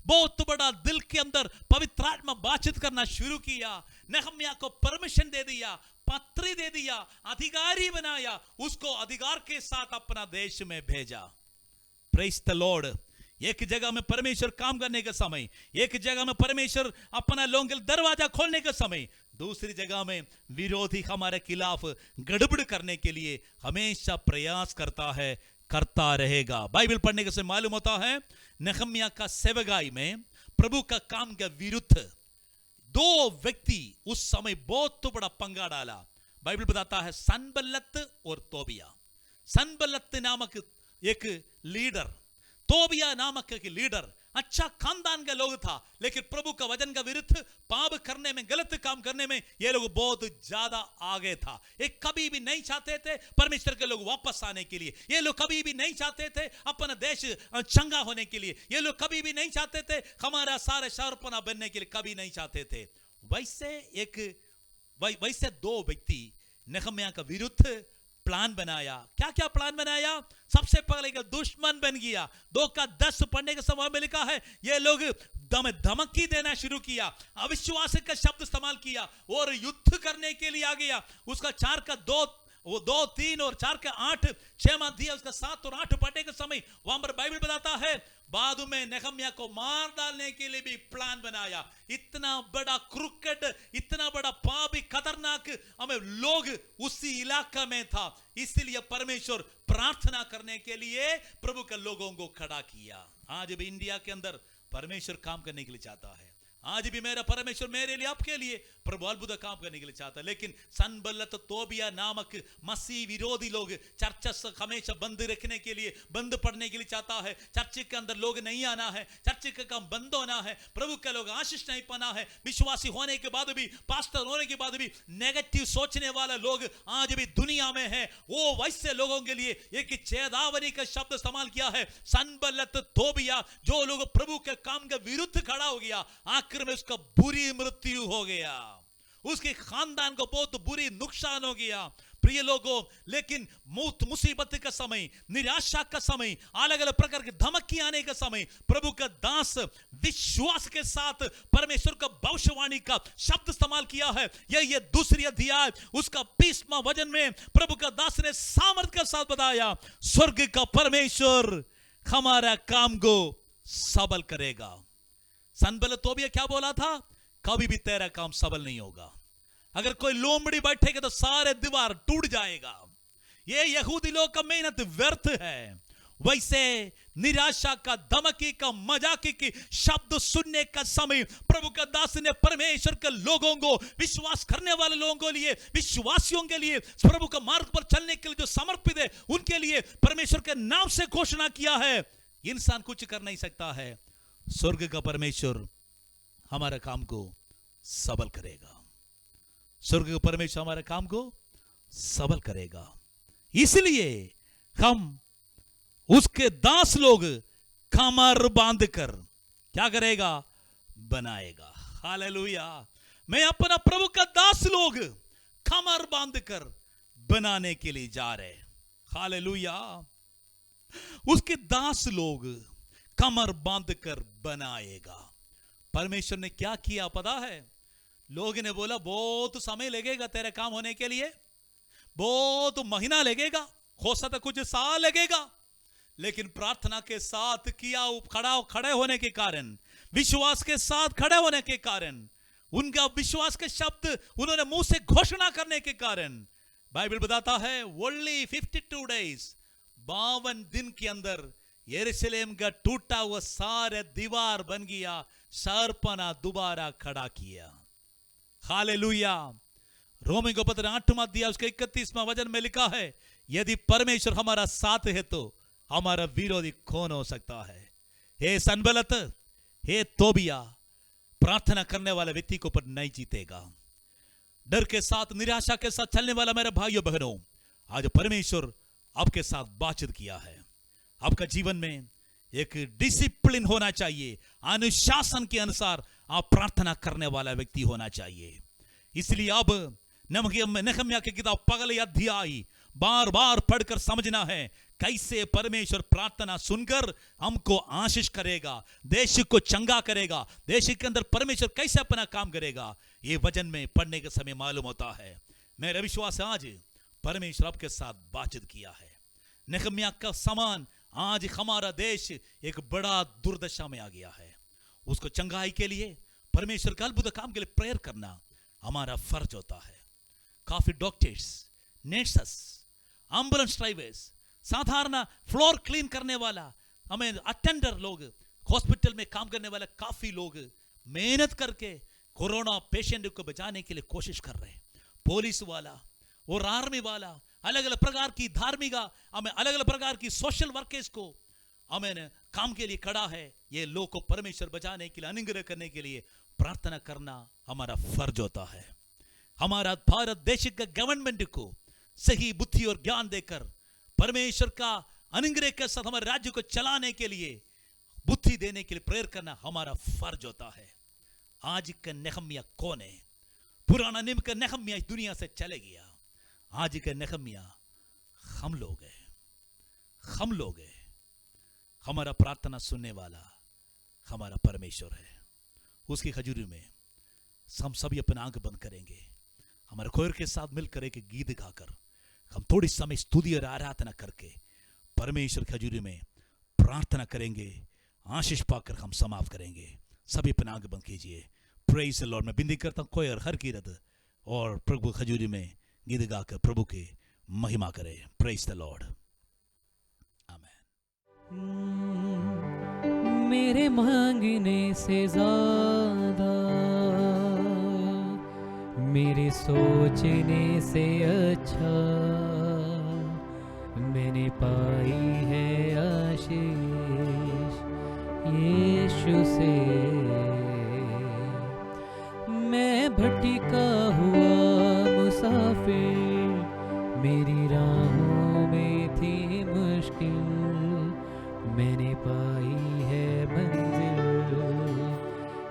बहुत बड़ा दिल के अंदर पवित्र आत्मा बातचीत करना शुरू किया। नेहम्याह को परमिशन दे दिया, पत्री दे दिया, अधिकारी बनाया, उसको अधिकार के साथ अपना देश में भेजा। Praise the Lord. एक जगह में परमेश्वर काम करने के समय, एक जगह में परमेश्वर अपना लोगों के दरवाजा खोलने के समय, दूसरी जगह में विरोधी हमारे खिलाफ गड़बड़ करने के लिए हमेशा प्रयास करता है, करता रहेगा। बाइबल पढ़ने के समय मालूम होता है नेहम्याह का सेवकाई में प्रभु का काम के विरुद्ध दो व्यक्ति उस समय बहुत बड़ा पंगा डाला। बाइबल बताता है सनबल्लत और तोबिया। सनबल्लत नामक एक लीडर, तोबिया नामक एक लीडर अच्छा खानदान का लोग था, लेकिन प्रभु का वचन का विरुद्ध पाप करने में, गलत काम करने में ये लोग बहुत ज्यादा आगे था। ये कभी भी नहीं चाहते थे परमेश्वर के लोग वापस आने के लिए, ये लोग कभी भी नहीं चाहते थे अपना देश चंगा होने के लिए, ये लोग कभी भी नहीं चाहते थे हमारा सारे शहरपना बनने के लिए, कभी नहीं चाहते थे। वैसे दो व्यक्ति नेहम्याह का विरुद्ध प्लान बनाया। क्या क्या प्लान बनाया? सबसे पहले का दुश्मन बन गया। 2:10 पढ़ने के समय में लिखा है ये लोग धमकी देना शुरू किया, अविश्वास का शब्द इस्तेमाल किया और युद्ध करने के लिए आ गया। उसका 2, 3 और 4 का 8 6 दिया, उसका 7 और 8 पढ़ने के समय वहां पर बाइबल बताता है बाद में नेहम्याह को मार डालने के लिए भी प्लान बनाया। इतना बड़ा क्रुकेड, इतना बड़ा पापी खतरनाक हमें लोग उसी इलाका में था, इसलिए परमेश्वर प्रार्थना करने के लिए प्रभु के लोगों को खड़ा किया। आज भी इंडिया के अंदर परमेश्वर काम करने के लिए चाहता है। आज भी मेरा परमेश्वर मेरे लिए, आपके लिए प्रभु अद्भुत काम करने के लिए चाहता है। लेकिन सनबल्लत तोबिया नामक मसीह विरोधी लोग चर्च हमेशा बंद रखने के लिए, बंद पढ़ने के लिए चाहता है। चर्च के अंदर लोग नहीं आना है, चर्च का काम बंद होना है, प्रभु के लोग आशीष नहीं पाना है। विश्वासी होने के बाद भी, पास्टर होने के बाद भी नेगेटिव सोचने वाले लोग आज भी दुनिया में है। वो वैसे लोगों के लिए एक चेतावनी का शब्द इस्तेमाल किया है, सनबल्लत तोबिया, जो लोग प्रभु के काम के विरुद्ध खड़ा हो गया, आखिर में उसका बुरी मृत्यु हो गया, उसके खानदान को बहुत बुरी नुकसान हो गया। प्रिय लोगों, लेकिन मौत मुसीबत का समय, निराशा का समय, अलग अलग प्रकार की धमकी आने का समय, प्रभु का दास विश्वास के साथ परमेश्वर का भविष्यवाणी का शब्द इस्तेमाल किया है। ये दूसरी अध्याय उसका 20वां वचन में प्रभु का दास ने सामर्थ्य के साथ बताया, स्वर्ग का परमेश्वर हमारा काम को सबल करेगा। सनबल्लत तोबिया क्या बोला था? कभी भी तेरा काम सबल नहीं होगा। अगर कोई लोमड़ी बैठेगा तो सारे दीवार टूट जाएगा। ये यहूदी लोग का मेहनत व्यर्थ है। वैसे निराशा का, धमकी का, मजाकी की शब्द सुनने का समय प्रभु का दास ने परमेश्वर के लोगों को, विश्वास करने वाले लोगों के लिए, विश्वासियों के लिए, प्रभु का मार्ग पर चलने के लिए जो समर्पित है उनके लिए परमेश्वर के नाम से घोषणा किया है, इंसान कुछ कर नहीं सकता है। स्वर्ग का परमेश्वर हमारा काम को सबल करेगा। स्वर्ग का परमेश्वर हमारे काम को सबल करेगा, इसलिए हम उसके दास लोग कमर बांधकर क्या करेगा? बनाएगा। हालेलुया। मैं अपना प्रभु का दास लोग कमर बांधकर बनाने के लिए जा रहे। हालेलुया। उसके दास लोग कमर बांधकर बनाएगा। परमेश्वर ने क्या किया पता है? लोग ने बोला बहुत समय लगेगा तेरे काम होने के लिए, बहुत महीना लगेगा, हो सकता कुछ साल लगेगा, लेकिन प्रार्थना के साथ किया, खड़े होने के कारण, विश्वास के साथ खड़े होने के कारण, उनका विश्वास के शब्द उन्होंने मुंह से घोषणा करने के कारण, बाइबल बताता है ओनली 52 डेज, 52 दिन के अंदर यरूशलेम का टूटा हुआ सारे दीवार बन गया, शहरपना दोबारा खड़ा किया। हालेलुया। रोमी को पत्र 8वां अध्याय उसके 31वां वचन में लिखा है, यदि परमेश्वर हमारा साथ है तो हमारा विरोधी कौन हो सकता है? हे सनबल्लत, हे तोबिया, प्रार्थना करने वाले व्यक्ति को पर नहीं जीतेगा। डर के साथ, निराशा के साथ चलने वाला मेरे भाइयों बहनों, आज परमेश्वर आपके साथ बातचीत किया है। आपका जीवन में एक डिसिप्लिन होना चाहिए, अनुशासन के अनुसार आप प्रार्थना करने वाला व्यक्ति होना चाहिए। इसलिए अब नेहम्याह की किताब पहले अध्याय बार बार पढ़कर समझना है, कैसे परमेश्वर प्रार्थना सुनकर हमको आशीष करेगा, देश को चंगा करेगा, देश के अंदर परमेश्वर कैसे अपना काम करेगा। ये वचन में पढ़ने के समय मालूम होता है। मेरा विश्वास है आज परमेश्वर आपके साथ बातचीत किया है। नेहम्याह का समान आज हमारा देश एक बड़ा दुर्दशा में आ गया है। उसको चंगाई के लिए, परमेश्वर का अद्भुत काम के लिए प्रेयर करना हमारा फर्ज होता है। काफी डॉक्टर्स, नर्सेस, एम्बुलेंस ड्राइवर्स, साधारण फ्लोर क्लीन करने वाला, हमें अटेंडर लोग, हॉस्पिटल में काम करने वाले काफी लोग मेहनत करके कोरोना पेशेंट को बचाने के लिए कोशिश कर रहे हैं। पुलिस वाला और आर्मी वाला, अलग अलग प्रकार की धार्मिक, हमें अलग अलग प्रकार की सोशल वर्कर्स को आमीन काम के लिए खड़ा है, ये लोग को परमेश्वर बचाने के लिए, अनुग्रह करने के लिए प्रार्थना करना हमारा फर्ज होता है। हमारा भारत देश का गवर्नमेंट को सही बुद्धि और ज्ञान देकर परमेश्वर का अनुग्रह के साथ हमारे राज्य को चलाने के लिए बुद्धि देने के लिए प्रेयर करना हमारा फर्ज होता है। आज का नेहम्या कौन है? पुराना नियम का नेहम्या इस दुनिया से चले गया। आज का नेहम्या हम लोग हैं, हम लोग हैं। हमारा प्रार्थना सुनने वाला हमारा परमेश्वर है। उसकी खजूरी में हम सभी अपना आंख बंद करेंगे, हमारे खोर के साथ मिलकर एक गीत गाकर हम थोड़ी समय स्तुति और आराधना करके परमेश्वर की खजूरी में प्रार्थना करेंगे, आशीष पाकर हम समाप्त करेंगे। सभी अपना आंख बंद कीजिए। Praise the Lord. मैं विनती करता हूँ कोई और हर कीरत और प्रभु खजूरी में गीत गाकर प्रभु की महिमा करे। Praise the Lord. मेरे मांगने से ज्यादा, मेरे सोचने से अच्छा मैंने पाई है आशीष यीशु से। मैं भटका हुआ मुसाफिर, मेरी राहों में थी मुश्किल, मैंने पाई है मंजिल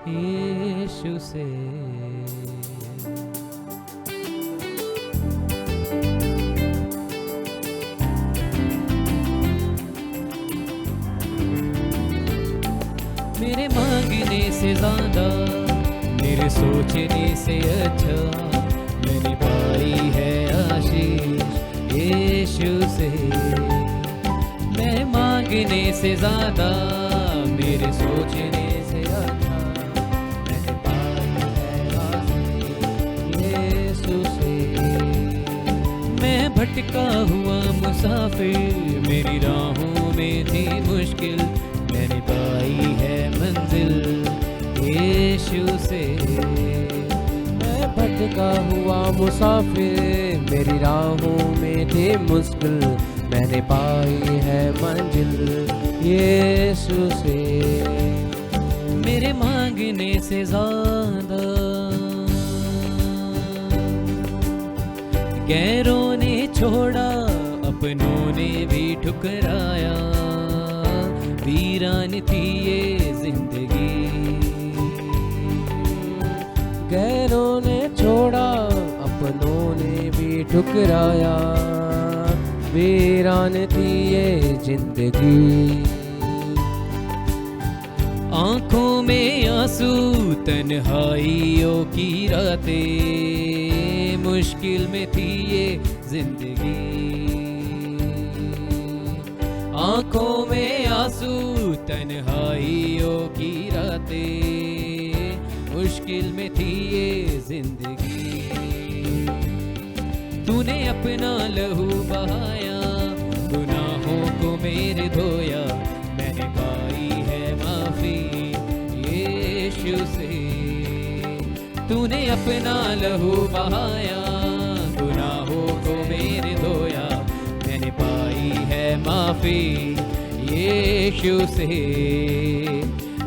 यीशु से। मेरे मांगने से ज्यादा, मेरे सोचने से अच्छा मैंने पाई है आशीष यीशु से। मैं मांगने से ज्यादा, मेरे सोचने से अच्छा मैंने पाई है आशीष यीशु से। मैं भटका हुआ मुसाफिर, मेरी राहों में थी मुश्किल, मैंने पाई है मंजिल यीशु से। मैं भटका हुआ मुसाफिर, मेरी राहों में थी मुश्किल, मैंने पाई है मंजिल यीशु से। मेरे मांगने से ज्यादा, गैरों ने छोड़ा, अपनों ने भी ठुकराया, वीरान थी ये जिंदगी। गैरों ने छोड़ा, अपनों ने भी ठुकराया, वीरान थी ये जिंदगी। आंखों में आंसू, तन्हाइयों की रातें, मुश्किल में थी ये जिंदगी। आंखों में आंसू, तन्हाइयों की रातें, मुश्किल में थी ये जिंदगी। तूने अपना लहू बहाया, गुनाहों को मेरे धोया, मैंने पाई है माफी यीशु से। तूने अपना लहू बहाया, गुनाहों को मेरे धोया, मैंने पाई है माफी यीशु से।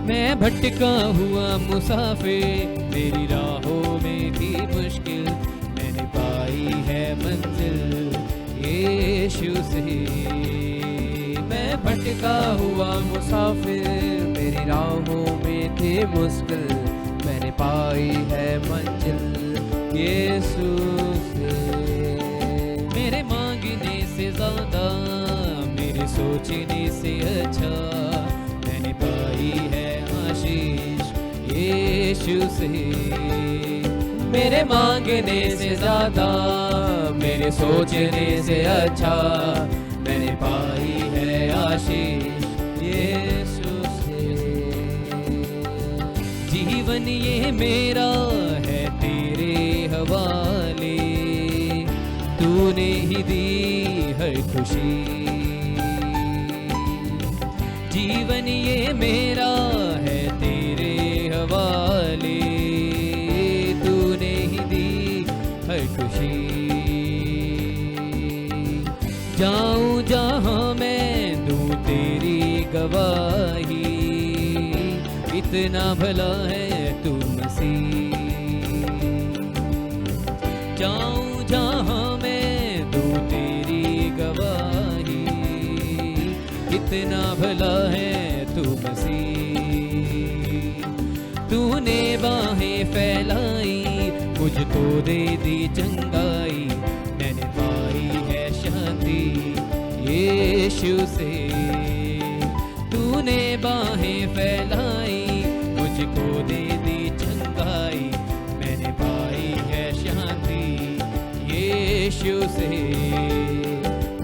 मैं भटका हुआ मुसाफिर, मेरी राहों में थी मुश्किल, मैंने पाई है मंजिल यीशु से। मैं भटका हुआ मुसाफिर, मेरी राहों में थी मुश्किल, मैंने पाई है मंजिल यीशु से। मेरे मांगने से ज्यादा, मेरे सोचने से अच्छा मैंने पाई है आशीष यीशु से। मेरे मांगने से ज्यादा, मेरे सोचने से अच्छा मैंने पाई है आशीष यीशु से। जीवन ये मेरा है तेरे हवाले, तूने ही दी हर खुशी। जीवन ये मेरा है तेरे हवाले, तूने ही दी हर खुशी। जाऊं जहां मैं दूं तेरी गवाही, इतना भला है तू मसीह। जाऊं जहां मैं दूं तेरी गवाही, इतना भला है तू मसीह। तूने बाहें फैलाई, मुझको दे दी चंगाई, मैंने पाई है शांति यीशु से। तूने बाहें फैलाई, मुझको दे दी चंगाई, मैंने पाई है शांति यीशु से।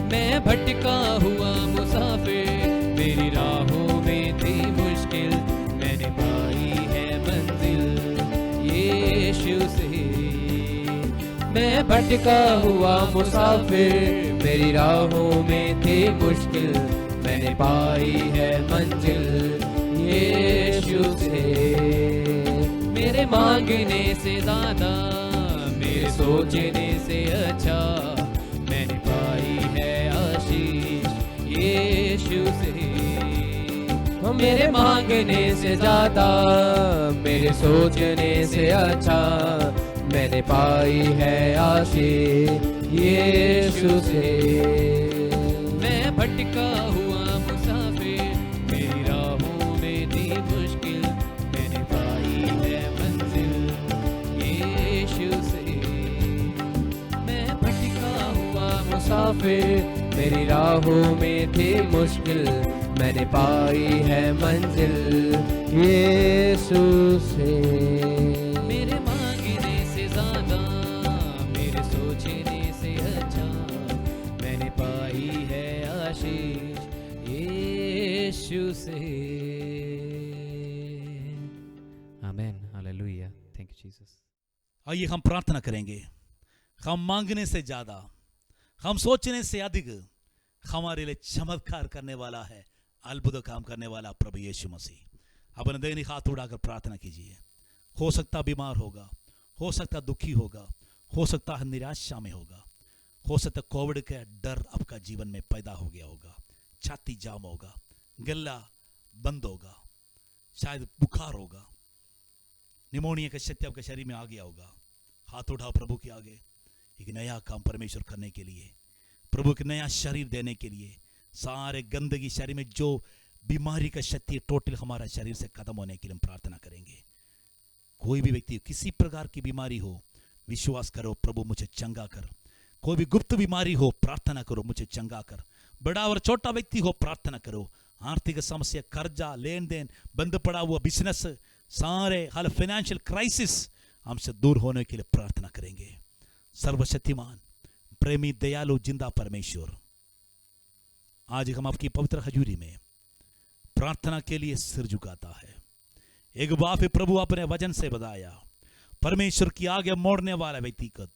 मैं भटका हुआ मुसाफिर, मेरी राहों में थी मुश्किल, मैंने पाई है मंजिल यीशु से। मैं भटका हुआ मुसाफिर, मेरी राहों में थी मुश्किल, मैंने पाई है मंजिल यीशु से। मेरे मांगने से ज्यादा, मेरे सोचने से अच्छा, मैंने पाई है आशीष यीशु से। मेरे मांगने से ज्यादा, मेरे सोचने से अच्छा, मैंने पाई है आशीष यीशु से। मैं भटका हुआ मुसाफिर, मेरी राहों में थी मुश्किल, मैंने पाई है मंजिल यीशु से। मैं भटका हुआ मुसाफिर, मेरी राहों में थी मुश्किल, मैंने पाई है मंजिल यीशु से। मेरे मांगने से ज्यादा, मेरे सोचने से अच्छा, मैंने पाई है आशीष यीशु से। आमेन, हालेलुया, थैंक यू जीसस। आइए हम प्रार्थना करेंगे। हम मांगने से ज्यादा, हम सोचने से अधिक हमारे लिए चमत्कार करने वाला है, अद्भुत काम करने वाला प्रभु यीशु मसीह। अपने दैनिक हाथ उठाकर प्रार्थना कीजिए। हो सकता बीमार होगा, हो सकता दुखी होगा, हो सकता है निराशा में होगा, हो सकता कोविड का डर आपका जीवन में पैदा हो गया होगा, छाती जाम होगा, गला बंद होगा, शायद बुखार होगा, निमोनिया का शक्ति आपके शरीर में आ गया होगा। हाथ उठाओ प्रभु के आगे। एक नया काम परमेश्वर करने के लिए, प्रभु के नया शरीर देने के लिए, सारे गंदगी शरीर में जो बीमारी का शक्ति टोटल हमारा शरीर से खत्म होने के लिए हम प्रार्थना करेंगे। कोई भी व्यक्ति किसी प्रकार की बीमारी हो, विश्वास करो प्रभु मुझे चंगा कर। कोई भी गुप्त बीमारी हो, प्रार्थना करो मुझे चंगा कर। बड़ा और छोटा व्यक्ति हो, प्रार्थना करो। आर्थिक समस्या, कर्जा, लेन देन, बंद पड़ा हुआ बिजनेस, सारे हाल फाइनेंशियल क्राइसिस हमसे दूर होने के लिए प्रार्थना करेंगे। सर्वशक्तिमान, प्रेमी, दयालु, जिंदा परमेश्वर, आज हम आपकी पवित्र हजूरी में प्रार्थना के लिए सिर झुकाता है। एक बार फिर प्रभु अपने वचन से बताया, परमेश्वर की आगे मोड़ने वाला व्यक्तिगत,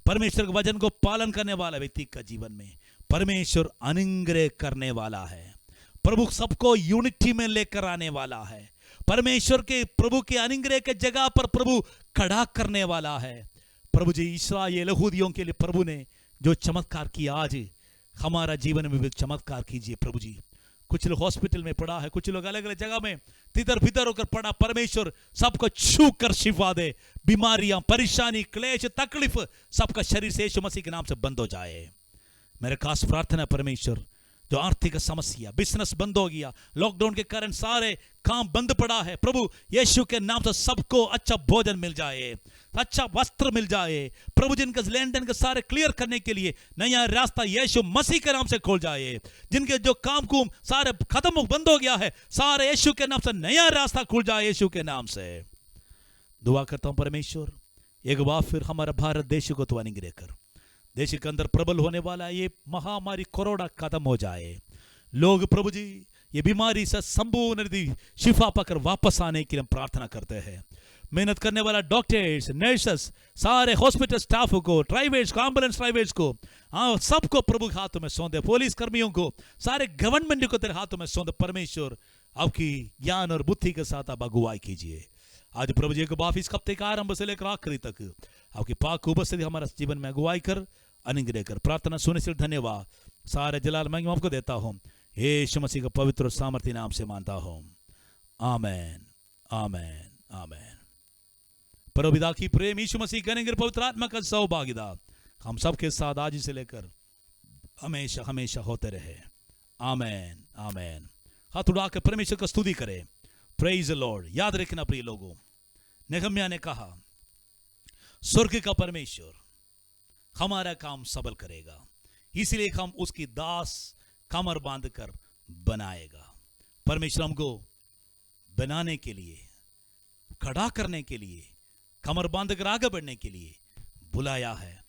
परमेश्वर के वचन को पालन करने वाला व्यक्ति का जीवन में परमेश्वर अनुग्रह करने वाला है। प्रभु सबको यूनिटी में लेकर आने वाला है। परमेश्वर के प्रभु के अनुग्रह के जगह पर प्रभु खड़ा करने वाला है। प्रभु जी, इस्राएल यहूदियों के लिए प्रभु ने जो चमत्कार किया, आज हमारा जीवन में भी चमत्कार कीजिए प्रभु जी। कुछ लोग हॉस्पिटल में पड़ा है, कुछ लोग अलग अलग जगह में तितर बितर होकर पड़ा, परमेश्वर सबको छू कर शिफा दे। बीमारियां, परेशानी, क्लेश, तकलीफ सबका शरीर से यीशु मसीह के नाम से बंद हो जाए। मेरे खास प्रार्थना परमेश्वर, जो आर्थिक समस्या, बिजनेस बंद हो गया, लॉकडाउन के कारण सारे काम बंद पड़ा है, प्रभु यीशु के नाम से सबको अच्छा भोजन मिल जाए, अच्छा वस्त्र मिल जाए। प्रभु जिनके लेन देन के सारे क्लियर करने के लिए नया रास्ता यीशु मसीह के नाम से खोल जाए। जिनके जो काम कुम सारे खत्म बंद हो गया है, सारे यीशु के नाम से नया रास्ता खुल जाए। यीशु के नाम से दुआ करता हूं परमेश्वर, एक बार फिर हमारा भारत देश को तो अनुग्रह कर। देश के अंदर प्रबल होने वाला ये महामारी कोरोना खत्म हो जाए। लोग प्रभु जी ये बीमारी से संपूर्ण शिफा पाकर वापस आने की हम प्रार्थना करते हैं। मेहनत करने वाला डॉक्टर्स, नर्सेस, सारे हॉस्पिटल स्टाफ को, ड्राइवर्स को, एम्बुलेंस ड्राइवर्स को, हाँ सबको प्रभु के हाथों में सौंपे। पुलिस कर्मियों को, सारे गवर्नमेंट को तेरे हाथों में सौंपे। परमेश्वर आपकी ज्ञान और बुद्धि के साथ आप अगुवाई कीजिए। आज प्रभु जी को वापिस हफ्ते का आरंभ से लेकर आखिरी तक आपकी पाक उपस्थिति हमारा जीवन में अगुवाई कर, अनुग्रह कर। प्रार्थना सुनने से धन्यवाद। सारे जलाल मैं आपको देता हूँ यीशु मसीह का पवित्र और सामर्थ्य नाम से मानता हूं। आमेन, आमेन, आमेन। परम पिता की प्रेम, यीशु मसीह करेंगे पवित्र आत्मा का सौभाग्यता हम सबके साथ आज से लेकर हमेशा हमेशा होते रहे। आमेन, आमेन। हाथ उड़ाकर परमेश्वर का स्तुति करें। Praise the Lord. याद रखना प्रिय लोगों, नेहम्याह ने कहा स्वर्ग का परमेश्वर हमारा काम सबल करेगा, इसलिए हम उसकी दास कमर बांध कर बनाएगा। परमेश्वर हमको बनाने के लिए, खड़ा करने के लिए, कमर बांध कर आगे बढ़ने के लिए बुलाया है।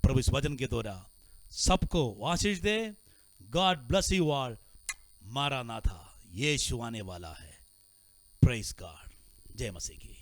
प्रभु इस वचन के द्वारा सबको आशीष दे। God bless you all. मारानाथा, यीशु आने वाला है। Praise God. जय मसीह की।